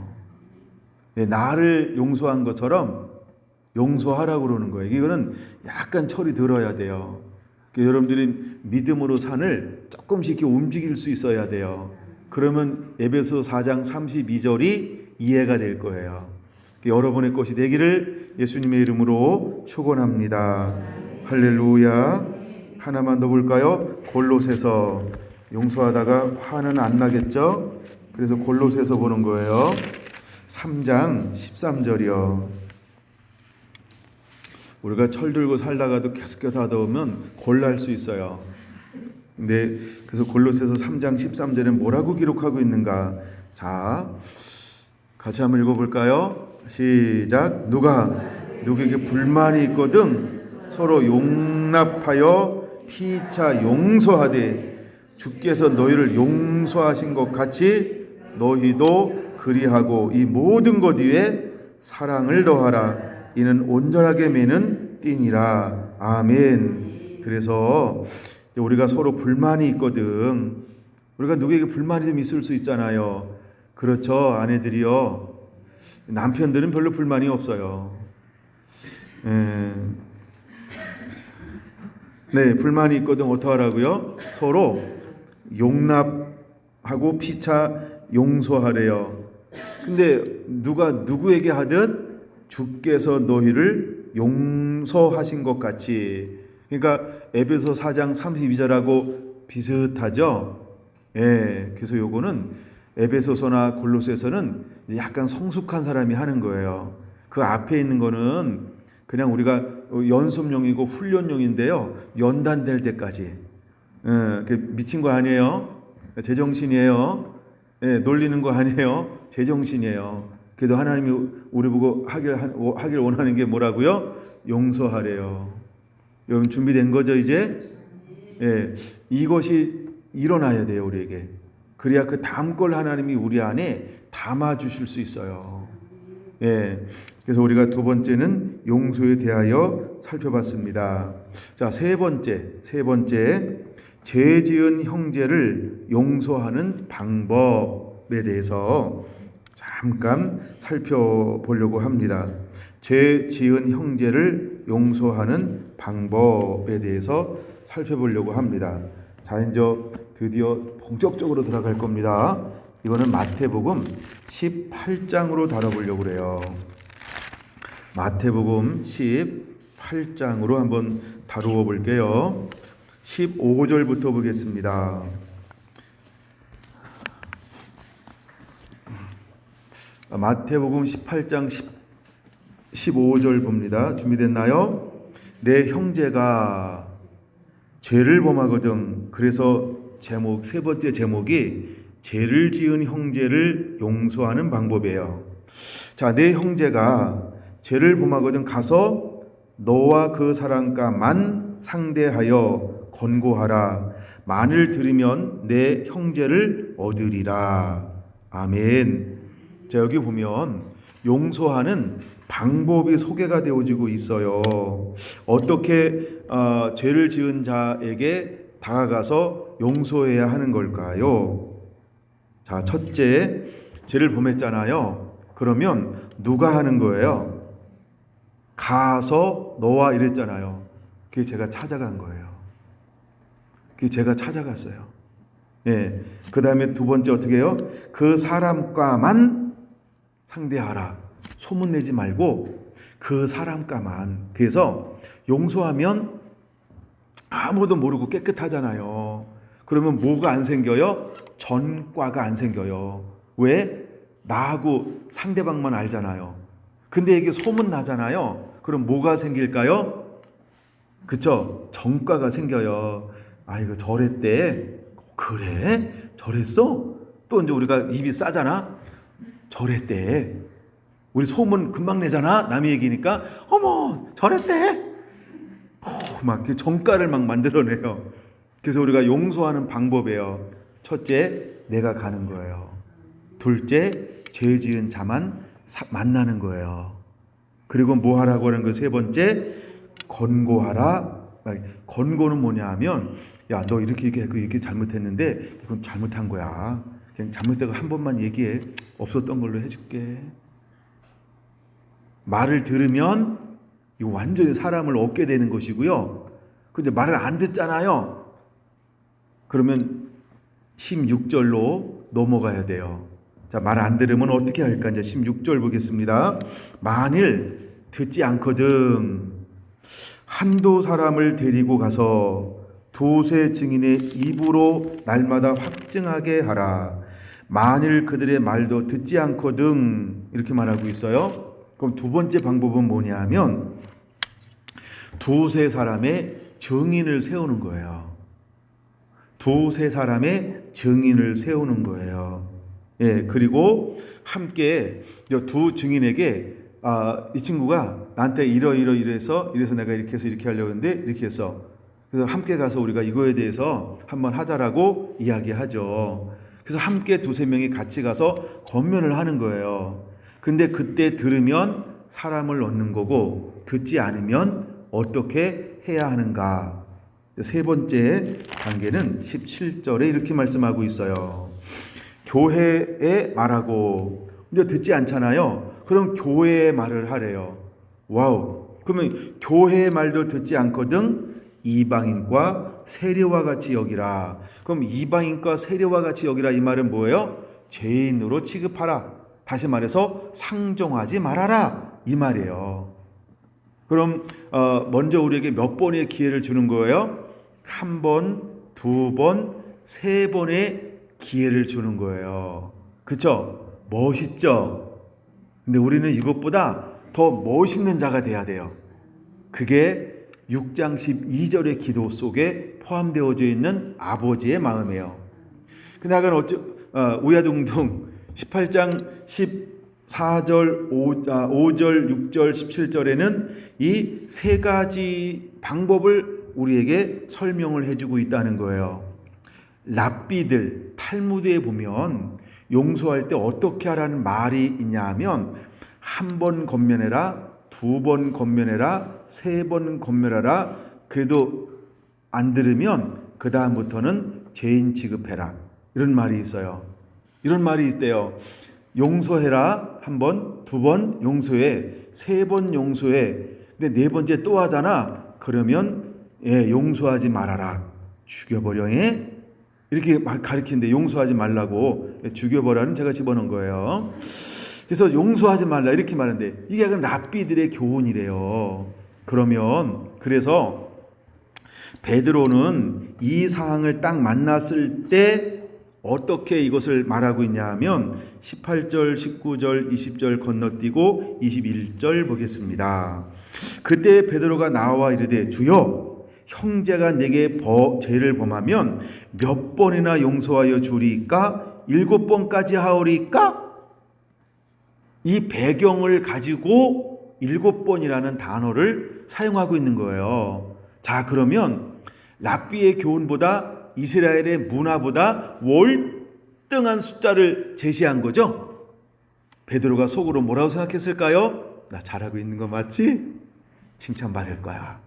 나를 용서한 것처럼 용서하라고 그러는 거예요. 이거는 약간 철이 들어야 돼요. 여러분들이 믿음으로 산을 조금씩 이렇게 움직일 수 있어야 돼요. 그러면 에베소 4장 32절이 이해가 될 거예요. 여러분의 것이 되기를 예수님의 이름으로 축원합니다. 할렐루야. 하나만 더 볼까요? 골로새서. 용서하다가 화는 안 나겠죠? 그래서 골로새서 보는 거예요. 3장 13절이요. 우리가 철들고 살다가도 계속해서 하다 보면 골랄 수 있어요. 근데 그래서 골로새서 3장 13절에 뭐라고 기록하고 있는가? 자, 같이 한번 읽어볼까요? 시작. 누구에게 불만이 있거든 서로 용납하여 피차 용서하되 주께서 너희를 용서하신 것 같이 너희도 그리하고 이 모든 것 위에 사랑을 더하라. 이는 온전하게 매는 띠니라. 아멘. 그래서 우리가 서로 불만이 있거든. 우리가 누구에게 불만이 좀 있을 수 있잖아요. 그렇죠, 아내들이요. 남편들은 별로 불만이 없어요. 네, 불만이 있거든 어떡하라고요? 서로 용납하고 피차 용서하래요. 근데 누가 누구에게 하듯 주께서 너희를 용서하신 것 같이. 그러니까 에베소 4장 32절하고 비슷하죠. 예, 그래서 요거는 에베소서나 골로새서는 약간 성숙한 사람이 하는 거예요. 그 앞에 있는 거는 그냥 우리가 연습용이고 훈련용인데요. 연단될 때까지. 미친 거 아니에요. 제정신이에요. 놀리는 거 아니에요. 제정신이에요. 그래도 하나님이 우리 보고 하길 원하는 게 뭐라고요? 용서하래요. 여러분 준비된 거죠 이제? 이것이 일어나야 돼요 우리에게. 그래야 그 다음 걸 하나님이 우리 안에 담아 주실 수 있어요. 그래서 우리가 두 번째는 용서에 대하여 살펴봤습니다. 자, 세 번째 죄 지은 형제를 용서하는 방법에 대해서 잠깐 살펴보려고 합니다. 죄 지은 형제를 용서하는 방법에 대해서 살펴보려고 합니다. 자, 이제 드디어 본격적으로 들어갈 겁니다. 이거는 마태복음 18장으로 다뤄보려고 그래요. 마태복음 18장으로 한번 다루어 볼게요. 15절부터 보겠습니다. 마태복음 18장 15절 봅니다. 준비됐나요? 내 형제가 죄를 범하거든. 그래서 제목, 세 번째 제목이 죄를 지은 형제를 용서하는 방법이에요. 자, 내 형제가 죄를 범하거든 가서 너와 그 사람과만 상대하여 권고하라. 만일 들으면 내 형제를 얻으리라. 아멘. 자, 여기 보면 용서하는 방법이 소개가 되어지고 있어요. 어떻게 죄를 지은 자에게 다가가서 용서해야 하는 걸까요? 자, 첫째, 죄를 범했잖아요. 그러면 누가 하는 거예요? 가서 너와 이랬잖아요. 그게 제가 찾아간 거예요. 그게 제가 찾아갔어요. 그 다음에 두 번째 어떻게 해요? 그 사람과만 상대하라. 소문내지 말고 그 사람과만. 그래서 용서하면 아무도 모르고 깨끗하잖아요. 그러면 뭐가 안 생겨요? 전과가 안 생겨요. 왜? 나하고 상대방만 알잖아요. 근데 이게 소문나잖아요. 그럼 뭐가 생길까요? 그쵸? 전과가 생겨요. 아, 이거 저랬대. 그래? 저랬어? 또 이제 우리가 입이 싸잖아? 저랬대. 우리 소문 금방 내잖아? 남의 얘기니까. 어머, 저랬대. 막 정가를 막 만들어내요. 그래서 우리가 용서하는 방법이에요. 첫째, 내가 가는 거예요. 둘째, 죄 지은 자만 만나는 거예요. 그리고 뭐 하라고 하는 거 세 번째, 권고하라. 권고는 뭐냐 하면, 야, 너 이렇게 잘못했는데 이건 잘못한 거야. 그냥 잘못된 거 한 번만 얘기해. 없었던 걸로 해줄게. 말을 들으면 이거 완전히 사람을 얻게 되는 것이고요. 근데 말을 안 듣잖아요. 그러면 16절로 넘어가야 돼요. 자, 말 안 들으면 어떻게 할까? 이제 16절 보겠습니다. 만일 듣지 않거든 한두 사람을 데리고 가서 두세 증인의 입으로 날마다 확증하게 하라. 만일 그들의 말도 듣지 않거든 이렇게 말하고 있어요. 그럼 두 번째 방법은 뭐냐 하면 두세 사람의 증인을 세우는 거예요. 두세 사람의 증인을 세우는 거예요. 그리고 함께 두 증인에게 이 친구가 나한테 이래서 내가 이렇게 해서 이렇게 하려고 했는데 이렇게 해서 그래서 함께 가서 우리가 이거에 대해서 한번 하자라고 이야기하죠. 그래서 함께 두세 명이 같이 가서 권면을 하는 거예요. 근데 그때 들으면 사람을 얻는 거고 듣지 않으면 어떻게 해야 하는가? 세 번째 단계는 17절에 이렇게 말씀하고 있어요. 교회에 말하고 근데 듣지 않잖아요. 그럼 교회의 말을 하래요. 와우. 그러면 교회의 말도 듣지 않거든 이방인과 세례와 같이 여기라. 그럼 이방인과 세례와 같이 여기라 이 말은 뭐예요? 죄인으로 취급하라. 다시 말해서 상종하지 말아라 이 말이에요. 그럼 먼저 우리에게 몇 번의 기회를 주는 거예요? 한 번, 두 번, 세 번의 기회를 주는 거예요. 그쵸? 멋있죠? 근데 우리는 이것보다 더 멋있는 자가 돼야 돼요. 그게 6장 12절의 기도 속에 포함되어져 있는 아버지의 마음이에요. 근데 아까 우야둥둥 18장 14절, 5절, 6절, 17절에는 이 세 가지 방법을 우리에게 설명을 해주고 있다는 거예요. 랍비들 탈무드에 보면 용서할 때 어떻게 하라는 말이 있냐 하면 한 번 건면해라, 두 번 건면해라, 세 번 건면하라. 그래도 안 들으면 그 다음부터는 죄인 취급해라. 이런 말이 있어요. 이런 말이 있대요. 용서해라 한 번, 두 번 용서해, 세 번 용서해. 근데 네 번째 또 하잖아. 그러면 용서하지 말아라. 죽여버려. 이렇게 가르치는데 용서하지 말라고 죽여버라는 제가 집어넣은 거예요. 그래서 용서하지 말라 이렇게 말하는데 이게 약간 랍비들의 교훈이래요. 그래서 베드로는 이 상황을 딱 만났을 때 어떻게 이것을 말하고 있냐 하면 18절, 19절, 20절 건너뛰고 21절 보겠습니다. 그때 베드로가 나와 이르되 주여 형제가 내게 죄를 범하면 몇 번이나 용서하여 주리까? 7번까지 하오리까? 이 배경을 가지고 7번이라는 단어를 사용하고 있는 거예요. 자, 그러면 랍비의 교훈보다 이스라엘의 문화보다 월등한 숫자를 제시한 거죠. 베드로가 속으로 뭐라고 생각했을까요? 나 잘하고 있는 거 맞지? 칭찬받을 거야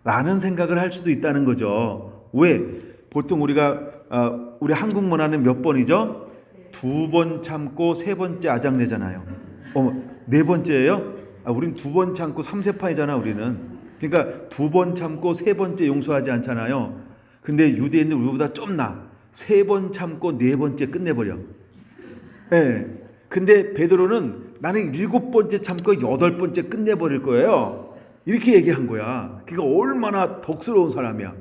라는 생각을 할 수도 있다는 거죠. 왜? 보통 우리 한국 문화는 몇 번이죠? 두 번 참고 세 번째 아작내잖아요. 네 번째예요? 우린 두 번 참고 3세판이잖아 우리는. 그러니까 두 번 참고 세 번째 용서하지 않잖아요. 근데 유대인들 우리보다 좀 세 번 참고 네 번째 끝내버려. 근데 베드로는 나는 7번째 참고 8번째 끝내버릴 거예요. 이렇게 얘기한 거야. 그러니까 얼마나 덕스러운 사람이야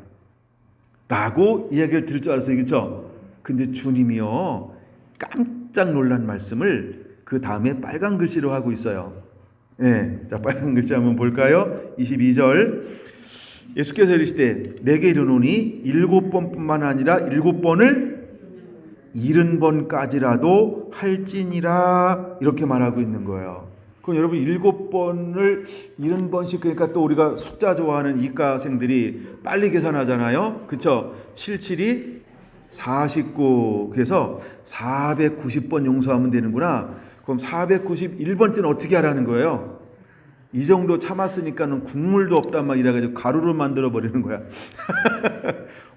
라고 이야기를 들을 줄 알았어요. 그렇죠? 근데 주님이요 깜짝 놀란 말씀을 그 다음에 빨간 글씨로 하고 있어요. 자, 빨간 글씨 한번 볼까요? 22절 예수께서 이르시되 내게 이르노니 7번뿐만 아니라 7번을 70번까지라도 할지니라 이렇게 말하고 있는 거예요. 그럼 여러분 7번을 70번씩 그러니까 또 우리가 숫자 좋아하는 이과생들이 빨리 계산하잖아요. 그쵸? 77이 49 그래서 490번 용서하면 되는구나. 그럼 491번째는 어떻게 하라는 거예요? 이 정도 참았으니까는 국물도 없단 말 이래가지고 가루를 만들어 버리는 거야.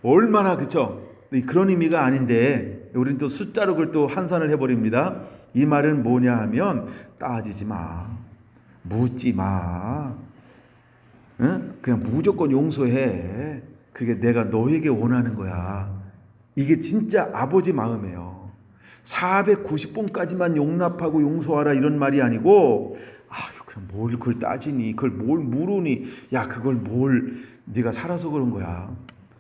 얼마나 그쵸? 그런 의미가 아닌데 우리는 또 숫자로 그걸 또 환산을 해버립니다. 이 말은 뭐냐 하면 따지지 마, 묻지 마, 그냥 무조건 용서해. 그게 내가 너에게 원하는 거야. 이게 진짜 아버지 마음이에요. 490번까지만 용납하고 용서하라 이런 말이 아니고 그냥 뭘 그걸 따지니, 그걸 뭘 물으니, 야 그걸 뭘 네가 살아서 그런 거야.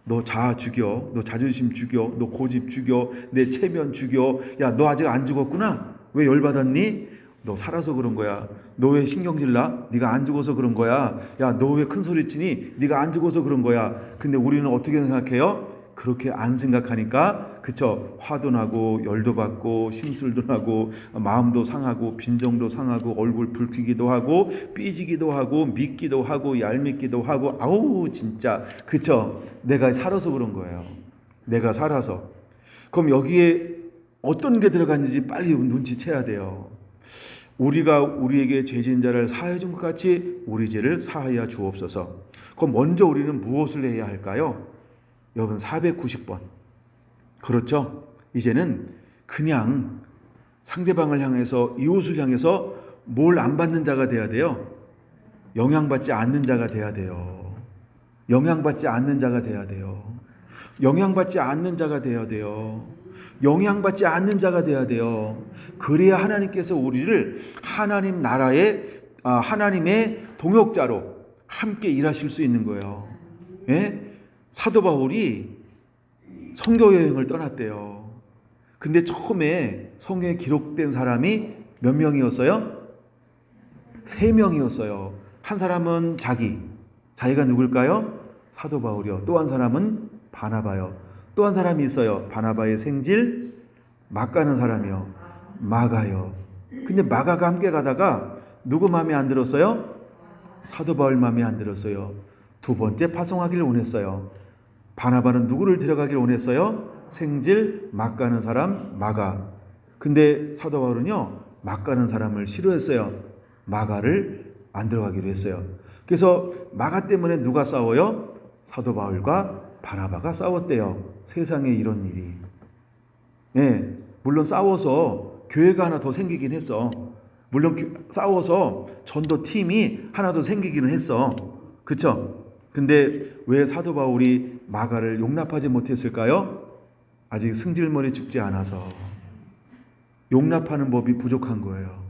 너 자아 죽여, 너 자존심 죽여, 너 고집 죽여, 내 체면 죽여. 야 너 아직 안 죽었구나? 왜 열받았니? 너 살아서 그런 거야. 너 왜 신경질 나? 네가 안 죽어서 그런 거야. 야 너 왜 큰 소리 치니? 네가 안 죽어서 그런 거야. 근데 우리는 어떻게 생각해요? 그렇게 안 생각하니까 그쵸? 화도 나고 열도 받고 심술도 나고 마음도 상하고 빈정도 상하고 얼굴 붉히기도 하고 삐지기도 하고 믿기도 하고 얄밉기도 하고 아우 진짜 그쵸? 내가 살아서 그런 거예요. 내가 살아서. 그럼 여기에 어떤 게 들어갔는지 빨리 눈치채야 돼요. 우리가 우리에게 죄진 자를 사하여 준 것 같이 우리 죄를 사하여 주옵소서. 그럼 먼저 우리는 무엇을 해야 할까요? 여러분 490번. 그렇죠? 이제는 그냥 상대방을 향해서 이웃을 향해서 뭘 안 받는 자가 돼야 돼요. 영향받지 않는 자가 돼야 돼요. 영향받지 않는 자가 돼야 돼요. 영향받지 않는 자가 돼야 돼요. 영향받지 않는 자가 돼야 돼요. 그래야 하나님께서 우리를 하나님 나라의 하나님의 동역자로 함께 일하실 수 있는 거예요. 예? 사도 바울이 선교 여행을 떠났대요. 근데 처음에 성경에 기록된 사람이 몇 명이었어요? 3명이었어요. 한 사람은 자기가 누굴까요? 사도 바울이요. 또 한 사람은 바나바요. 또 한 사람이 있어요. 바나바의 생질 막가는 사람이요. 마가요. 근데 마가가 함께 가다가 누구 마음에 안 들었어요? 사도 바울 마음에 안 들었어요. 2번째 파송하기를 원했어요. 바나바는 누구를 데려가기를 원했어요? 생질 막가는 사람 마가. 근데 사도 바울은요, 막가는 사람을 싫어했어요. 마가를 안 들어가기로 했어요. 그래서 마가 때문에 누가 싸워요? 사도 바울과 바나바가 싸웠대요. 세상에 이런 일이. 네, 물론 싸워서 교회가 하나 더 생기긴 했어. 물론 싸워서 전도 팀이 하나 더 생기기는 했어. 그쵸? 근데 왜 사도 바울이 마가를 용납하지 못했을까요? 아직 승질머리 죽지 않아서. 용납하는 법이 부족한 거예요.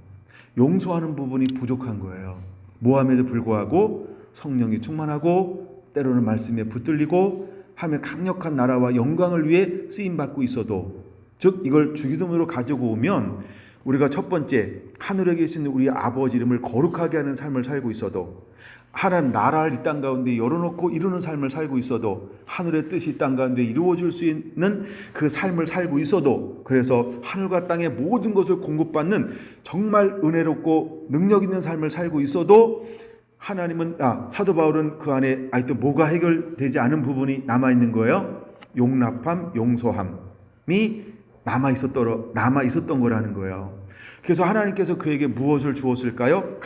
용서하는 부분이 부족한 거예요. 모함에도 불구하고 성령이 충만하고 때로는 말씀에 붙들리고 하며 강력한 나라와 영광을 위해 쓰임받고 있어도, 즉 이걸 주기도문으로 가지고 오면 우리가 첫 번째 하늘에 계신 우리 아버지 이름을 거룩하게 하는 삶을 살고 있어도, 하나님 나라를 이 땅 가운데 열어놓고 이루는 삶을 살고 있어도, 하늘의 뜻이 이 땅 가운데 이루어질 수 있는 그 삶을 살고 있어도, 그래서 하늘과 땅의 모든 것을 공급받는 정말 은혜롭고 능력 있는 삶을 살고 있어도, 하나님은 사도 바울은 그 안에 아직도 뭐가 해결되지 않은 부분이 남아있는 거예요? 용납함, 용서함이 남아있었던 거라는 거예요. 그래서 하나님께서 그에게 무엇을 주었을까요?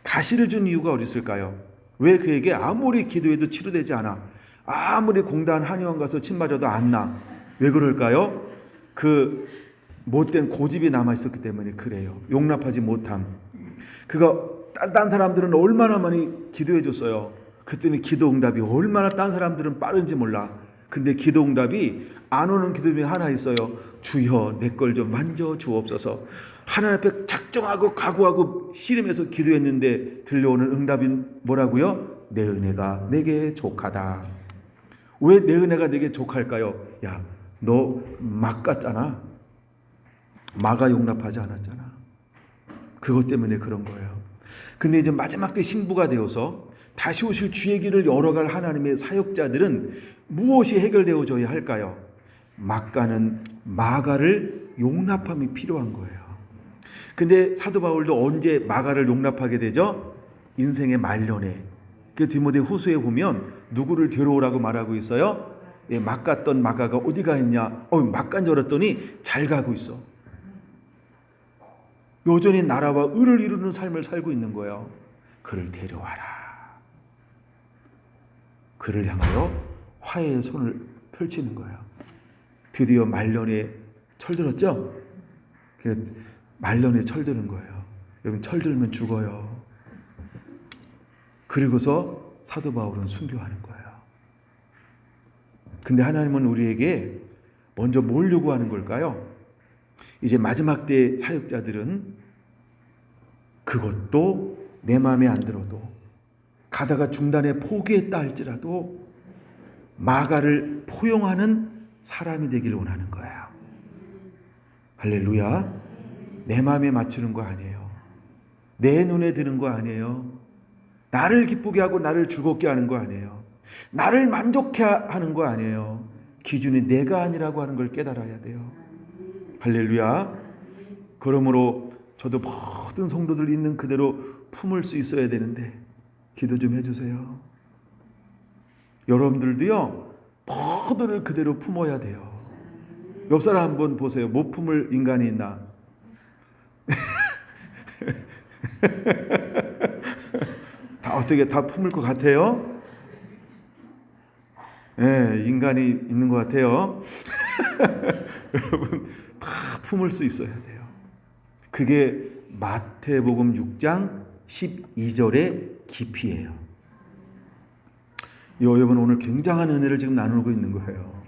가시를 준 이유가 어디 있을까요? 왜 그에게 아무리 기도해도 치료되지 않아? 아무리 공단 한의원 가서 침 맞아도 안 나? 왜 그럴까요? 그 못된 고집이 남아있었기 때문에 그래요. 용납하지 못함. 딴 사람들은 얼마나 많이 기도해 줬어요. 그랬더니 기도 응답이 얼마나 딴 사람들은 빠른지 몰라. 근데 기도 응답이 안 오는 기도 중에 하나 있어요. 주여 내 걸 좀 만져 주옵소서. 하나님 앞에 작정하고 각오하고 씨름해서 기도했는데 들려오는 응답이 뭐라고요? 내 은혜가 내게 족하다. 왜 내 은혜가 내게 족할까요? 야, 너 막 갔잖아. 마가 용납하지 않았잖아. 그것 때문에 그런 거예요. 근데 이제 마지막 때 신부가 되어서 다시 오실 주의 길을 열어갈 하나님의 사역자들은 무엇이 해결되어져야 할까요? 막가는 마가를 용납함이 필요한 거예요. 근데 사도 바울도 언제 마가를 용납하게 되죠? 인생의 말년에. 그 디모데 후서에 보면 누구를 데려오라고 말하고 있어요? 막 갔던 마가가 어디 가 있냐? 막 간 줄 알았더니 잘 가고 있어. 여전히 나라와 의를 이루는 삶을 살고 있는 거예요. 그를 데려와라. 그를 향하여 화해의 손을 펼치는 거예요. 드디어 말년에 철들었죠? 말년에 철드는 거예요. 여러분, 철들면 죽어요. 그리고서 사도 바울은 순교하는 거예요. 근데 하나님은 우리에게 먼저 뭘 요구하는 걸까요? 이제 마지막 때 사역자들은 그것도 내 마음에 안 들어도, 가다가 중단에 포기했다 할지라도 마가를 포용하는 사람이 되기를 원하는 거예요. 할렐루야. 내 마음에 맞추는 거 아니에요. 내 눈에 드는 거 아니에요. 나를 기쁘게 하고 나를 즐겁게 하는 거 아니에요. 나를 만족해 하는 거 아니에요. 기준이 내가 아니라고 하는 걸 깨달아야 돼요. 할렐루야. 그러므로 저도 모든 성도들 있는 그대로 품을 수 있어야 되는데 기도 좀 해주세요. 여러분들도요, 모두를 그대로 품어야 돼요. 옆 사람 한번 보세요. 못 품을 인간이 있나? 다 품을 것 같아요? 네, 인간이 있는 것 같아요. 여러분, 다 품을 수 있어야 돼요. 그게 마태복음 6장 12절의 깊이예요. 여러분, 오늘 굉장한 은혜를 지금 나누고 있는 거예요.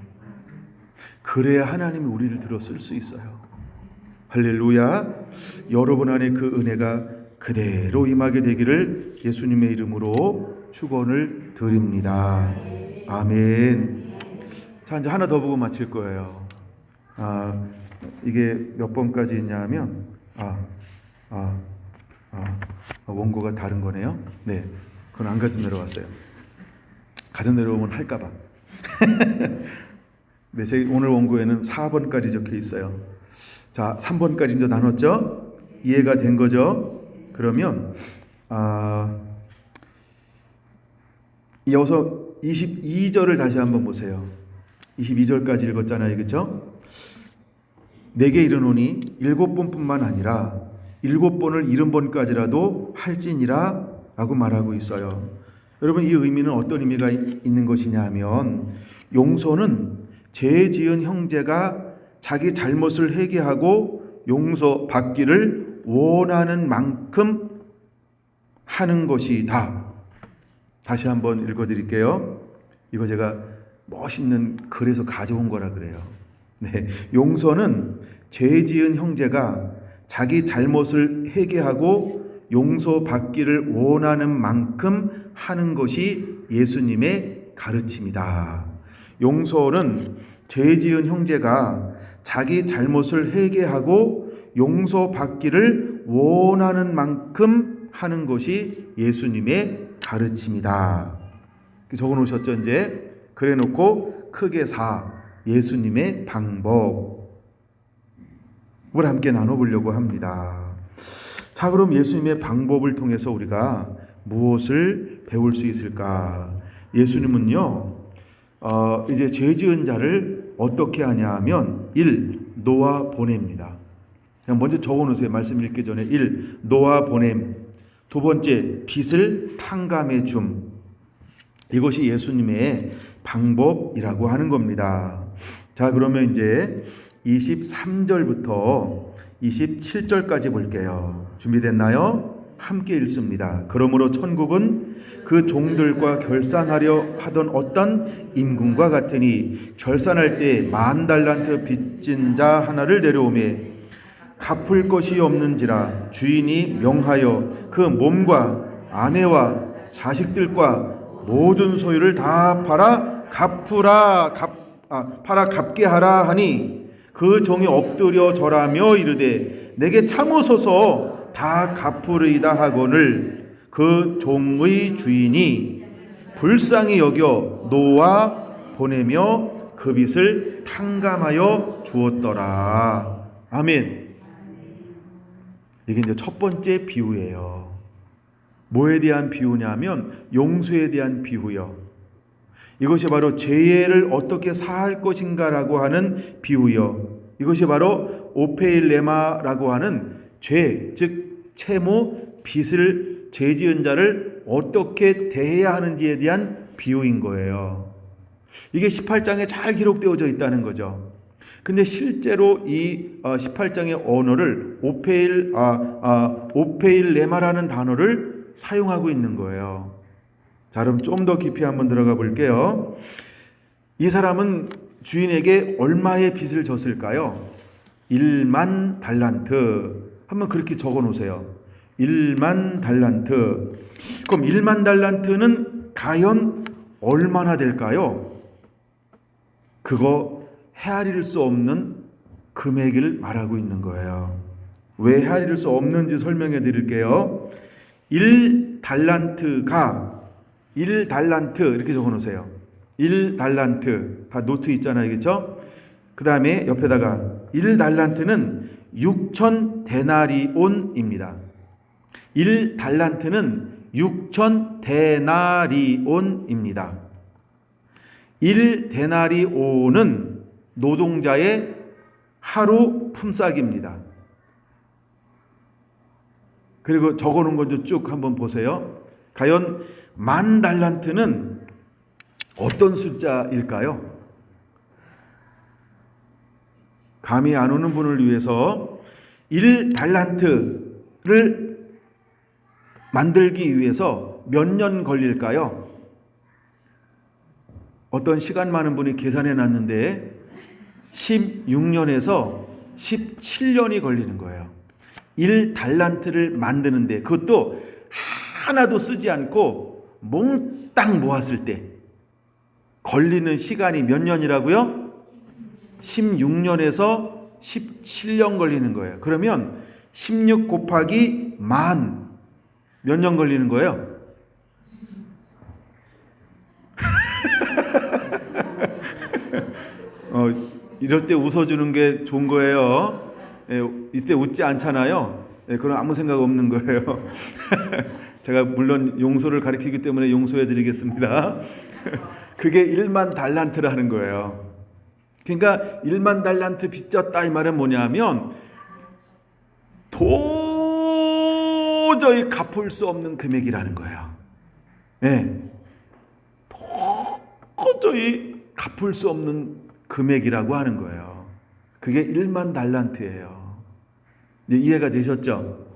그래야 하나님이 우리를 들어 쓸 수 있어요. 할렐루야. 여러분 안에 그 은혜가 그대로 임하게 되기를 예수님의 이름으로 축원을 드립니다. 아멘. 자, 이제 하나 더 보고 마칠 거예요. 이게 몇 번까지 있냐면 원고가 다른 거네요. 네, 그건 안 가져 내려왔어요. 가져 내려오면 할까봐. 네, 제 오늘 원고에는 4번까지 적혀 있어요. 자, 3번까지 이제 나눴죠? 이해가 된 거죠? 그러면 이어서 22절을 다시 한번 보세요. 22절까지 읽었잖아요, 그렇죠? 내게 이르노니 7번뿐만 아니라 7번을 70번까지라도 할지니라 라고 말하고 있어요. 여러분, 이 의미는 어떤 의미가 있는 것이냐 하면, 용서는 죄 지은 형제가 자기 잘못을 회개하고 용서받기를 원하는 만큼 하는 것이다. 다시 한번 읽어드릴게요. 이거 제가 멋있는 글에서 가져온 거라 그래요. 네, 용서는 죄 지은 형제가 자기 잘못을 회개하고 용서받기를 원하는 만큼 하는 것이 예수님의 가르침이다. 용서는 죄 지은 형제가 자기 잘못을 회개하고 용서받기를 원하는 만큼 하는 것이 예수님의 가르침이다. 적어 놓으셨죠? 이제 그래 놓고 크게 4, 예수님의 방법을 함께 나눠보려고 합니다. 자, 그럼 예수님의 방법을 통해서 우리가 무엇을 배울 수 있을까? 예수님은요, 이제 죄 지은 자를 어떻게 하냐 하면 1. 놓아 보냅니다. 그냥 먼저 적어 놓으세요. 말씀 읽기 전에. 1. 놓아 보냄. 두 번째, 빚을 탕감해 줌. 이것이 예수님의 방법이라고 하는 겁니다. 자, 그러면 이제 23절부터 27절까지 볼게요. 준비됐나요? 함께 읽습니다. 그러므로 천국은 그 종들과 결산하려 하던 어떤 임금과 같으니 결산할 때 10,000달란트 빚진 자 하나를 데려오매 갚을 것이 없는지라 주인이 명하여 그 몸과 아내와 자식들과 모든 소유를 다 팔아 갚게 하라 하니 그 종이 엎드려 절하며 이르되 내게 참으소서 다 갚으리이다 하거늘 그 종의 주인이 불쌍히 여겨 놓아 보내며 그 빚을 탕감하여 주었더라. 아멘. 이게 이제 첫 번째 비유예요. 뭐에 대한 비유냐면 용서에 대한 비유요. 이것이 바로 죄를 어떻게 사할 것인가라고 하는 비유요. 이것이 바로 오페일레마라고 하는 죄, 즉 채무, 빚을 죄 지은 자를 어떻게 대해야 하는지에 대한 비유인 거예요. 이게 18장에 잘 기록되어져 있다는 거죠. 근데 실제로 이 18장의 언어를 오페일레마라는 단어를 사용하고 있는 거예요. 자, 그럼 좀 더 깊이 한번 들어가 볼게요. 이 사람은 주인에게 얼마의 빚을 졌을까요? 10,000달란트. 한번 그렇게 적어 놓으세요. 10,000달란트. 그럼 10,000달란트는 과연 얼마나 될까요? 그거 헤아릴 수 없는 금액을 말하고 있는 거예요. 왜 헤아릴 수 없는지 설명해 드릴게요. 1달란트가 1달란트 이렇게 적어 놓으세요. 1달란트 다 노트 있잖아요, 그렇죠? 그 다음에 옆에다가 1달란트는 6,000데나리온입니다. 1달란트는 6,000데나리온입니다. 1데나리온은 노동자의 하루 품삯입니다. 그리고 적어놓은 것 좀 쭉 한번 보세요. 과연 10,000달란트는 어떤 숫자일까요? 감이 안 오는 분을 위해서 1달란트를 만들기 위해서 몇 년 걸릴까요? 어떤 시간 많은 분이 계산해 놨는데 16년에서 17년이 걸리는 거예요. 1달란트를 만드는데, 그것도 하나도 쓰지 않고 몽땅 모았을 때 걸리는 시간이 몇 년이라고요? 16년에서 17년 걸리는 거예요. 그러면 16 곱하기 만 몇 년 걸리는 거예요? 이럴 때 웃어주는 게 좋은 거예요. 이때 웃지 않잖아요. 그럼 아무 생각 없는 거예요. 제가 물론 용서를 가르치기 때문에 용서해 드리겠습니다. 그게 1만 달란트라는 거예요. 그러니까 1만 달란트 빚졌다 이 말은 뭐냐면 도저히 갚을 수 없는 금액이라는 거예요. 도저히 갚을 수 없는 금액이라고 하는 거예요. 그게 1만 달란트예요. 이해가 되셨죠?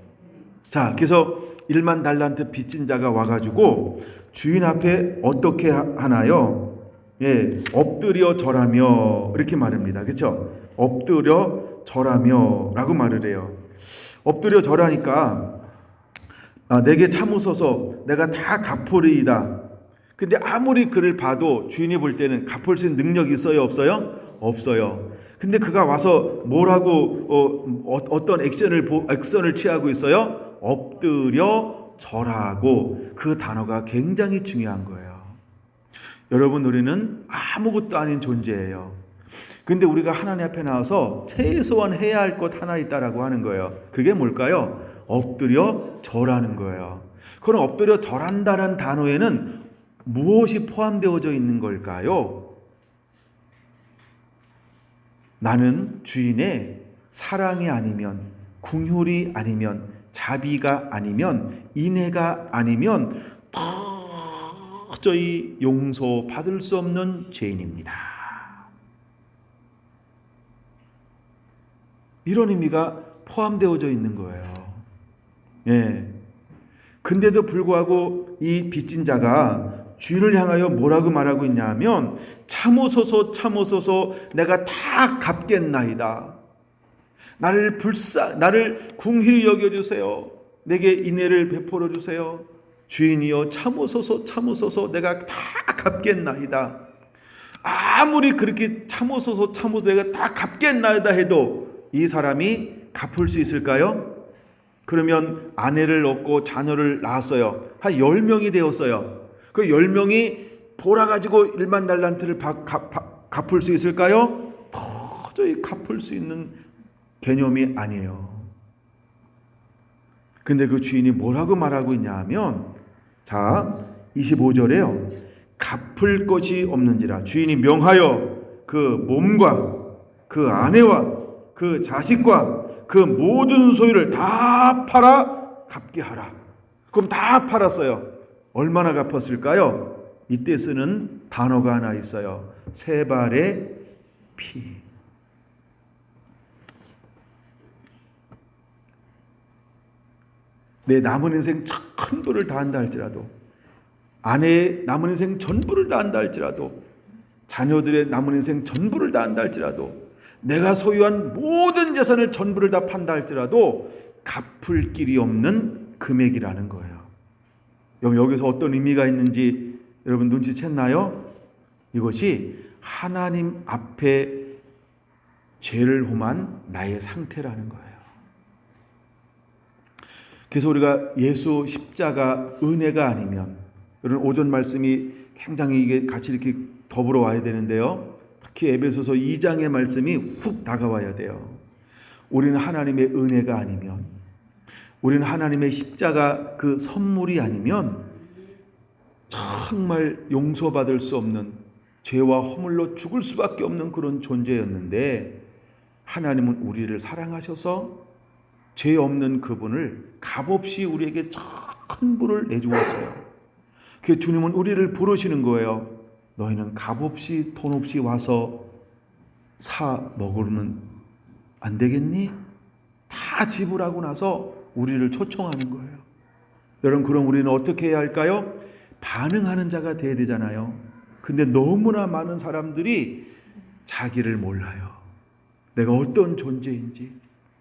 자, 그래서 1만 달란트 빚진 자가 와가지고 주인 앞에 어떻게 하나요? 엎드려 절하며 이렇게 말합니다. 그렇죠? 엎드려 절하며 라고 말을 해요. 엎드려 절하니까 내게 참으소서 내가 다 갚으리이다. 근데 아무리 그를 봐도 주인이 볼 때는 갚을 수 있는 능력이 있어요? 없어요? 없어요. 근데 그가 와서 뭐라고 어떤 액션을 취하고 있어요? 엎드려 절하고. 그 단어가 굉장히 중요한 거예요. 여러분, 우리는 아무것도 아닌 존재예요. 근데 우리가 하나님 앞에 나와서 최소한 해야 할 것 하나 있다라고 하는 거예요. 그게 뭘까요? 엎드려 절하는 거예요. 그럼 엎드려 절한다는 단어에는 무엇이 포함되어져 있는 걸까요? 나는 주인의 사랑이 아니면, 긍휼이 아니면, 자비가 아니면, 인애가 아니면 도저히 용서받을 수 없는 죄인입니다. 이런 의미가 포함되어져 있는 거예요. 근데도 불구하고 이 빚진 자가 주인을 향하여 뭐라고 말하고 있냐면 참으소서 참으소서 내가 다 갚겠나이다. 나를 긍휼히 여겨주세요. 내게 인애를 베풀어 주세요. 주인이여 참으소서 참으소서 내가 다 갚겠나이다. 아무리 그렇게 참으소서 참으소서 내가 다 갚겠나이다 해도 이 사람이 갚을 수 있을까요? 그러면 아내를 얻고 자녀를 낳았어요. 한 10명이 되었어요. 그 10명이 돌아가지고 1만 달란트를 갚을 수 있을까요? 도저히 갚을 수 있는 개념이 아니에요. 근데 그 주인이 뭐라고 말하고 있냐 하면, 자, 25절에요. 갚을 것이 없는지라 주인이 명하여 그 몸과 그 아내와 그 자식과 그 모든 소유를 다 팔아 갚게 하라. 그럼 다 팔았어요. 얼마나 갚았을까요? 이때 쓰는 단어가 하나 있어요. 세 발의 피. 내 남은 인생 전부를 다한다 할지라도, 아내의 남은 인생 전부를 다한다 할지라도, 자녀들의 남은 인생 전부를 다한다 할지라도, 내가 소유한 모든 재산을 전부를 다 판다 할지라도 갚을 길이 없는 금액이라는 거예요. 여기서 어떤 의미가 있는지 여러분 눈치챘나요? 이것이 하나님 앞에 죄를 범한 나의 상태라는 거예요. 그래서 우리가 예수 십자가 은혜가 아니면, 여러분 오전 말씀이 굉장히 이게 같이 이렇게 더불어 와야 되는데요. 특히 에베소서 2장의 말씀이 훅 다가와야 돼요. 우리는 하나님의 은혜가 아니면, 우리는 하나님의 십자가 그 선물이 아니면 정말 용서받을 수 없는, 죄와 허물로 죽을 수밖에 없는 그런 존재였는데, 하나님은 우리를 사랑하셔서 죄 없는 그분을 값없이 우리에게 전부를 내주었어요. 그 주님은 우리를 부르시는 거예요. 너희는 값없이 돈 없이 와서 사 먹으면 안 되겠니? 다 지불하고 나서 우리를 초청하는 거예요. 여러분, 그럼 우리는 어떻게 해야 할까요? 반응하는 자가 돼야 되잖아요. 근데 너무나 많은 사람들이 자기를 몰라요. 내가 어떤 존재인지.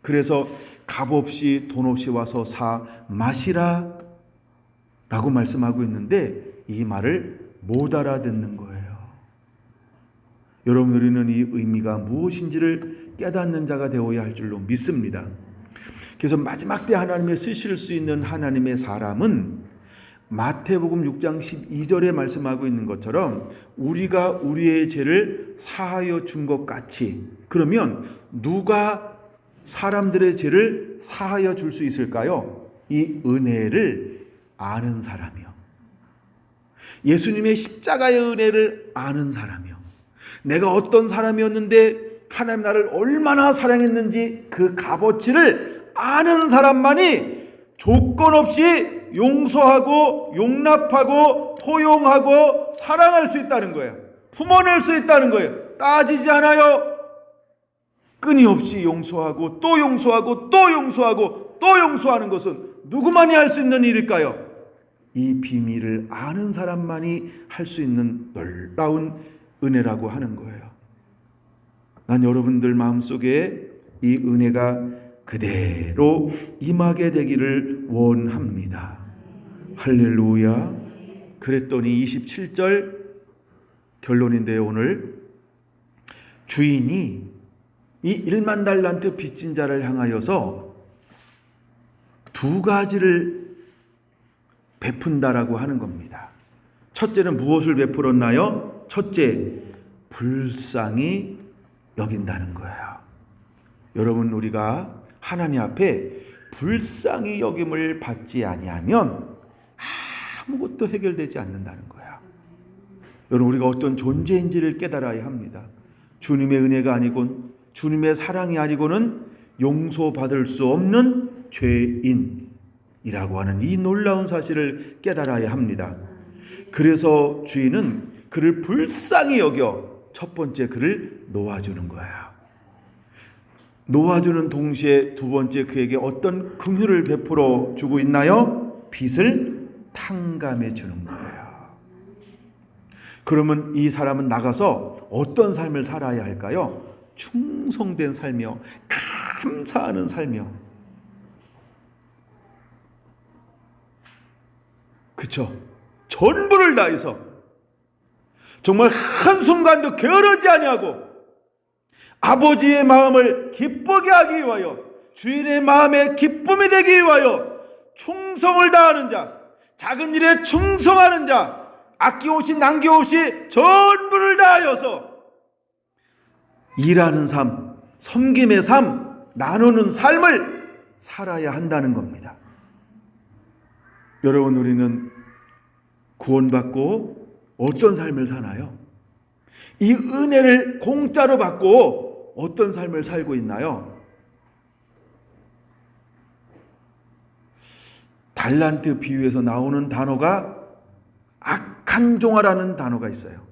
그래서 값없이 돈 없이 와서 사 마시라 라고 말씀하고 있는데 이 말을 못 알아듣는 거예요. 여러분, 우리는 이 의미가 무엇인지를 깨닫는 자가 되어야 할 줄로 믿습니다. 그래서 마지막 때 하나님의 쓰실 수 있는 하나님의 사람은 마태복음 6장 12절에 말씀하고 있는 것처럼 우리가 우리의 죄를 사하여 준 것 같이, 그러면 누가 사람들의 죄를 사하여 줄 수 있을까요? 이 은혜를 아는 사람이요. 예수님의 십자가의 은혜를 아는 사람이요. 내가 어떤 사람이었는데 하나님 나를 얼마나 사랑했는지 그 값어치를 아는 사람만이 조건 없이 용서하고 용납하고 포용하고 사랑할 수 있다는 거예요. 품어낼 수 있다는 거예요. 따지지 않아요. 끊임없이 용서하고 또 용서하고 또 용서하고 또 용서하는 것은 누구만이 할 수 있는 일일까요? 이 비밀을 아는 사람만이 할 수 있는 놀라운 은혜라고 하는 거예요. 난 여러분들 마음속에 이 은혜가 그대로 임하게 되기를 원합니다. 할렐루야. 그랬더니 27절 결론인데요. 오늘 주인이 이 1만 달란트 빚진 자를 향하여서 두 가지를 베푼다라고 하는 겁니다. 첫째는 무엇을 베풀었나요? 첫째, 불쌍히 여긴다는 거예요. 여러분, 우리가 하나님 앞에 불쌍히 여김을 받지 아니하면 아무것도 해결되지 않는다는 거예요. 여러분, 우리가 어떤 존재인지를 깨달아야 합니다. 주님의 은혜가 아니곤, 주님의 사랑이 아니고는 용서받을 수 없는 죄인이라고 하는 이 놀라운 사실을 깨달아야 합니다. 그래서 주인은 그를 불쌍히 여겨 첫 번째 그를 놓아주는 거예요. 놓아주는 동시에 두 번째 그에게 어떤 긍휼을 베풀어 주고 있나요? 빚을 탕감해 주는 거예요. 그러면 이 사람은 나가서 어떤 삶을 살아야 할까요? 충성된 삶이요, 감사하는 삶이요. 그쵸? 전부를 다해서 정말 한순간도 게으르지 아니하고 아버지의 마음을 기쁘게 하기 위하여, 주인의 마음에 기쁨이 되기 위하여 충성을 다하는 자, 작은 일에 충성하는 자, 아낌없이 남김없이 전부를 다하여서 일하는 삶, 섬김의 삶, 나누는 삶을 살아야 한다는 겁니다. 여러분, 우리는 구원받고 어떤 삶을 사나요? 이 은혜를 공짜로 받고 어떤 삶을 살고 있나요? 달란트 비유에서 나오는 단어가 악한 종아라는 단어가 있어요.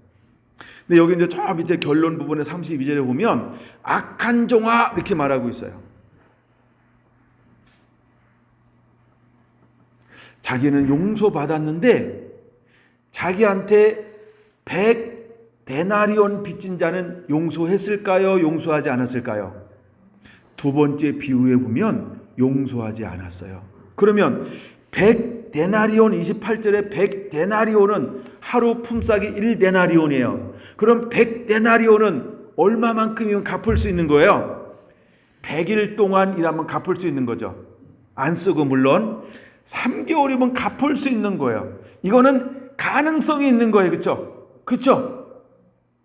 근데 여기 이제 저 밑에 결론 부분에 32절에 보면 악한 종아 이렇게 말하고 있어요. 자기는 용서받았는데 자기한테 100데나리온 빚진 자는 용서했을까요? 용서하지 않았을까요? 두 번째 비유에 보면 용서하지 않았어요. 그러면 100데나리온 28절에 100데나리온은 하루 품삯이 1데나리온이에요. 그럼 100데나리온은 얼마만큼이면 갚을 수 있는 거예요? 100일 동안 일하면 갚을 수 있는 거죠. 안 쓰고 물론 3개월이면 갚을 수 있는 거예요. 이거는 가능성이 있는 거예요. 그렇죠? 그렇죠?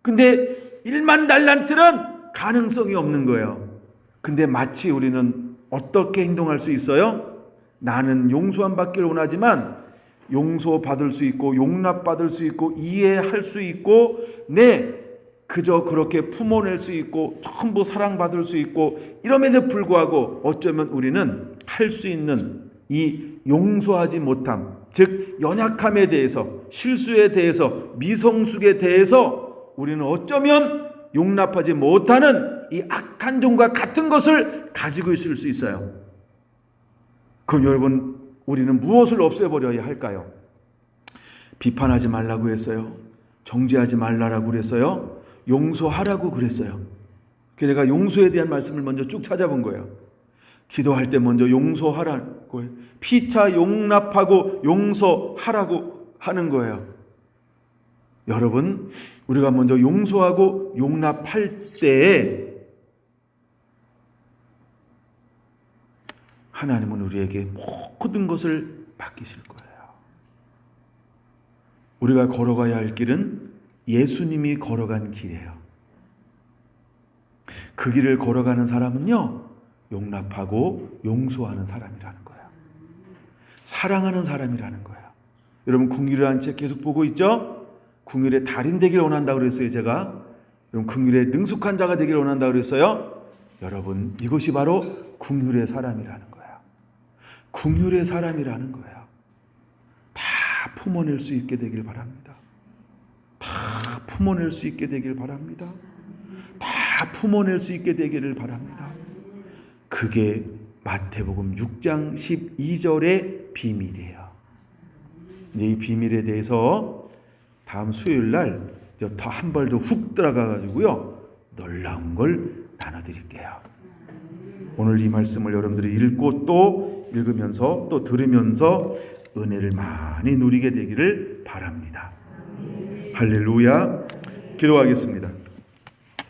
근데 1만 달란트는 가능성이 없는 거예요. 근데 마치 우리는 어떻게 행동할 수 있어요? 나는 용서함 받기를 원하지만 용서받을 수 있고 용납받을 수 있고 이해할 수 있고 그저 그렇게 품어낼 수 있고 전부 사랑받을 수 있고 이럼에도 불구하고 어쩌면 우리는 할 수 있는 이 용서하지 못함, 즉 연약함에 대해서, 실수에 대해서, 미성숙에 대해서 우리는 어쩌면 용납하지 못하는 이 악한 종과 같은 것을 가지고 있을 수 있어요. 그럼 여러분, 우리는 무엇을 없애버려야 할까요? 비판하지 말라고 했어요. 정죄하지 말라고 그랬어요. 용서하라고 그랬어요. 제가 용서에 대한 말씀을 먼저 쭉 찾아본 거예요. 기도할 때 먼저 용서하라고, 피차 용납하고 용서하라고 하는 거예요. 여러분, 우리가 먼저 용서하고 용납할 때에 하나님은 우리에게 모든 것을 맡기실 거예요. 우리가 걸어가야 할 길은 예수님이 걸어간 길이에요. 그 길을 걸어가는 사람은요, 용납하고 용서하는 사람이라는 거예요. 사랑하는 사람이라는 거예요. 여러분, 긍휼이라는 책 계속 보고 있죠? 긍휼의 달인 되길 원한다고 그랬어요, 제가. 여러분, 긍휼의 능숙한 자가 되길 원한다고 그랬어요. 여러분, 이것이 바로 긍휼의 사람이라는 거예요. 긍휼의 사람이라는 거예요. 다 품어낼 수 있게 되길 바랍니다. 다 품어낼 수 있게 되길 바랍니다. 다 품어낼 수 있게 되기를 바랍니다. 그게 마태복음 6장 12절의 비밀이에요. 이 비밀에 대해서 다음 수요일 날 더 한 발 더 훅 들어가 가지고요, 놀라운 걸 나눠드릴게요. 오늘 이 말씀을 여러분들이 읽고 또 읽으면서 또 들으면서 은혜를 많이 누리게 되기를 바랍니다. 할렐루야. 기도하겠습니다.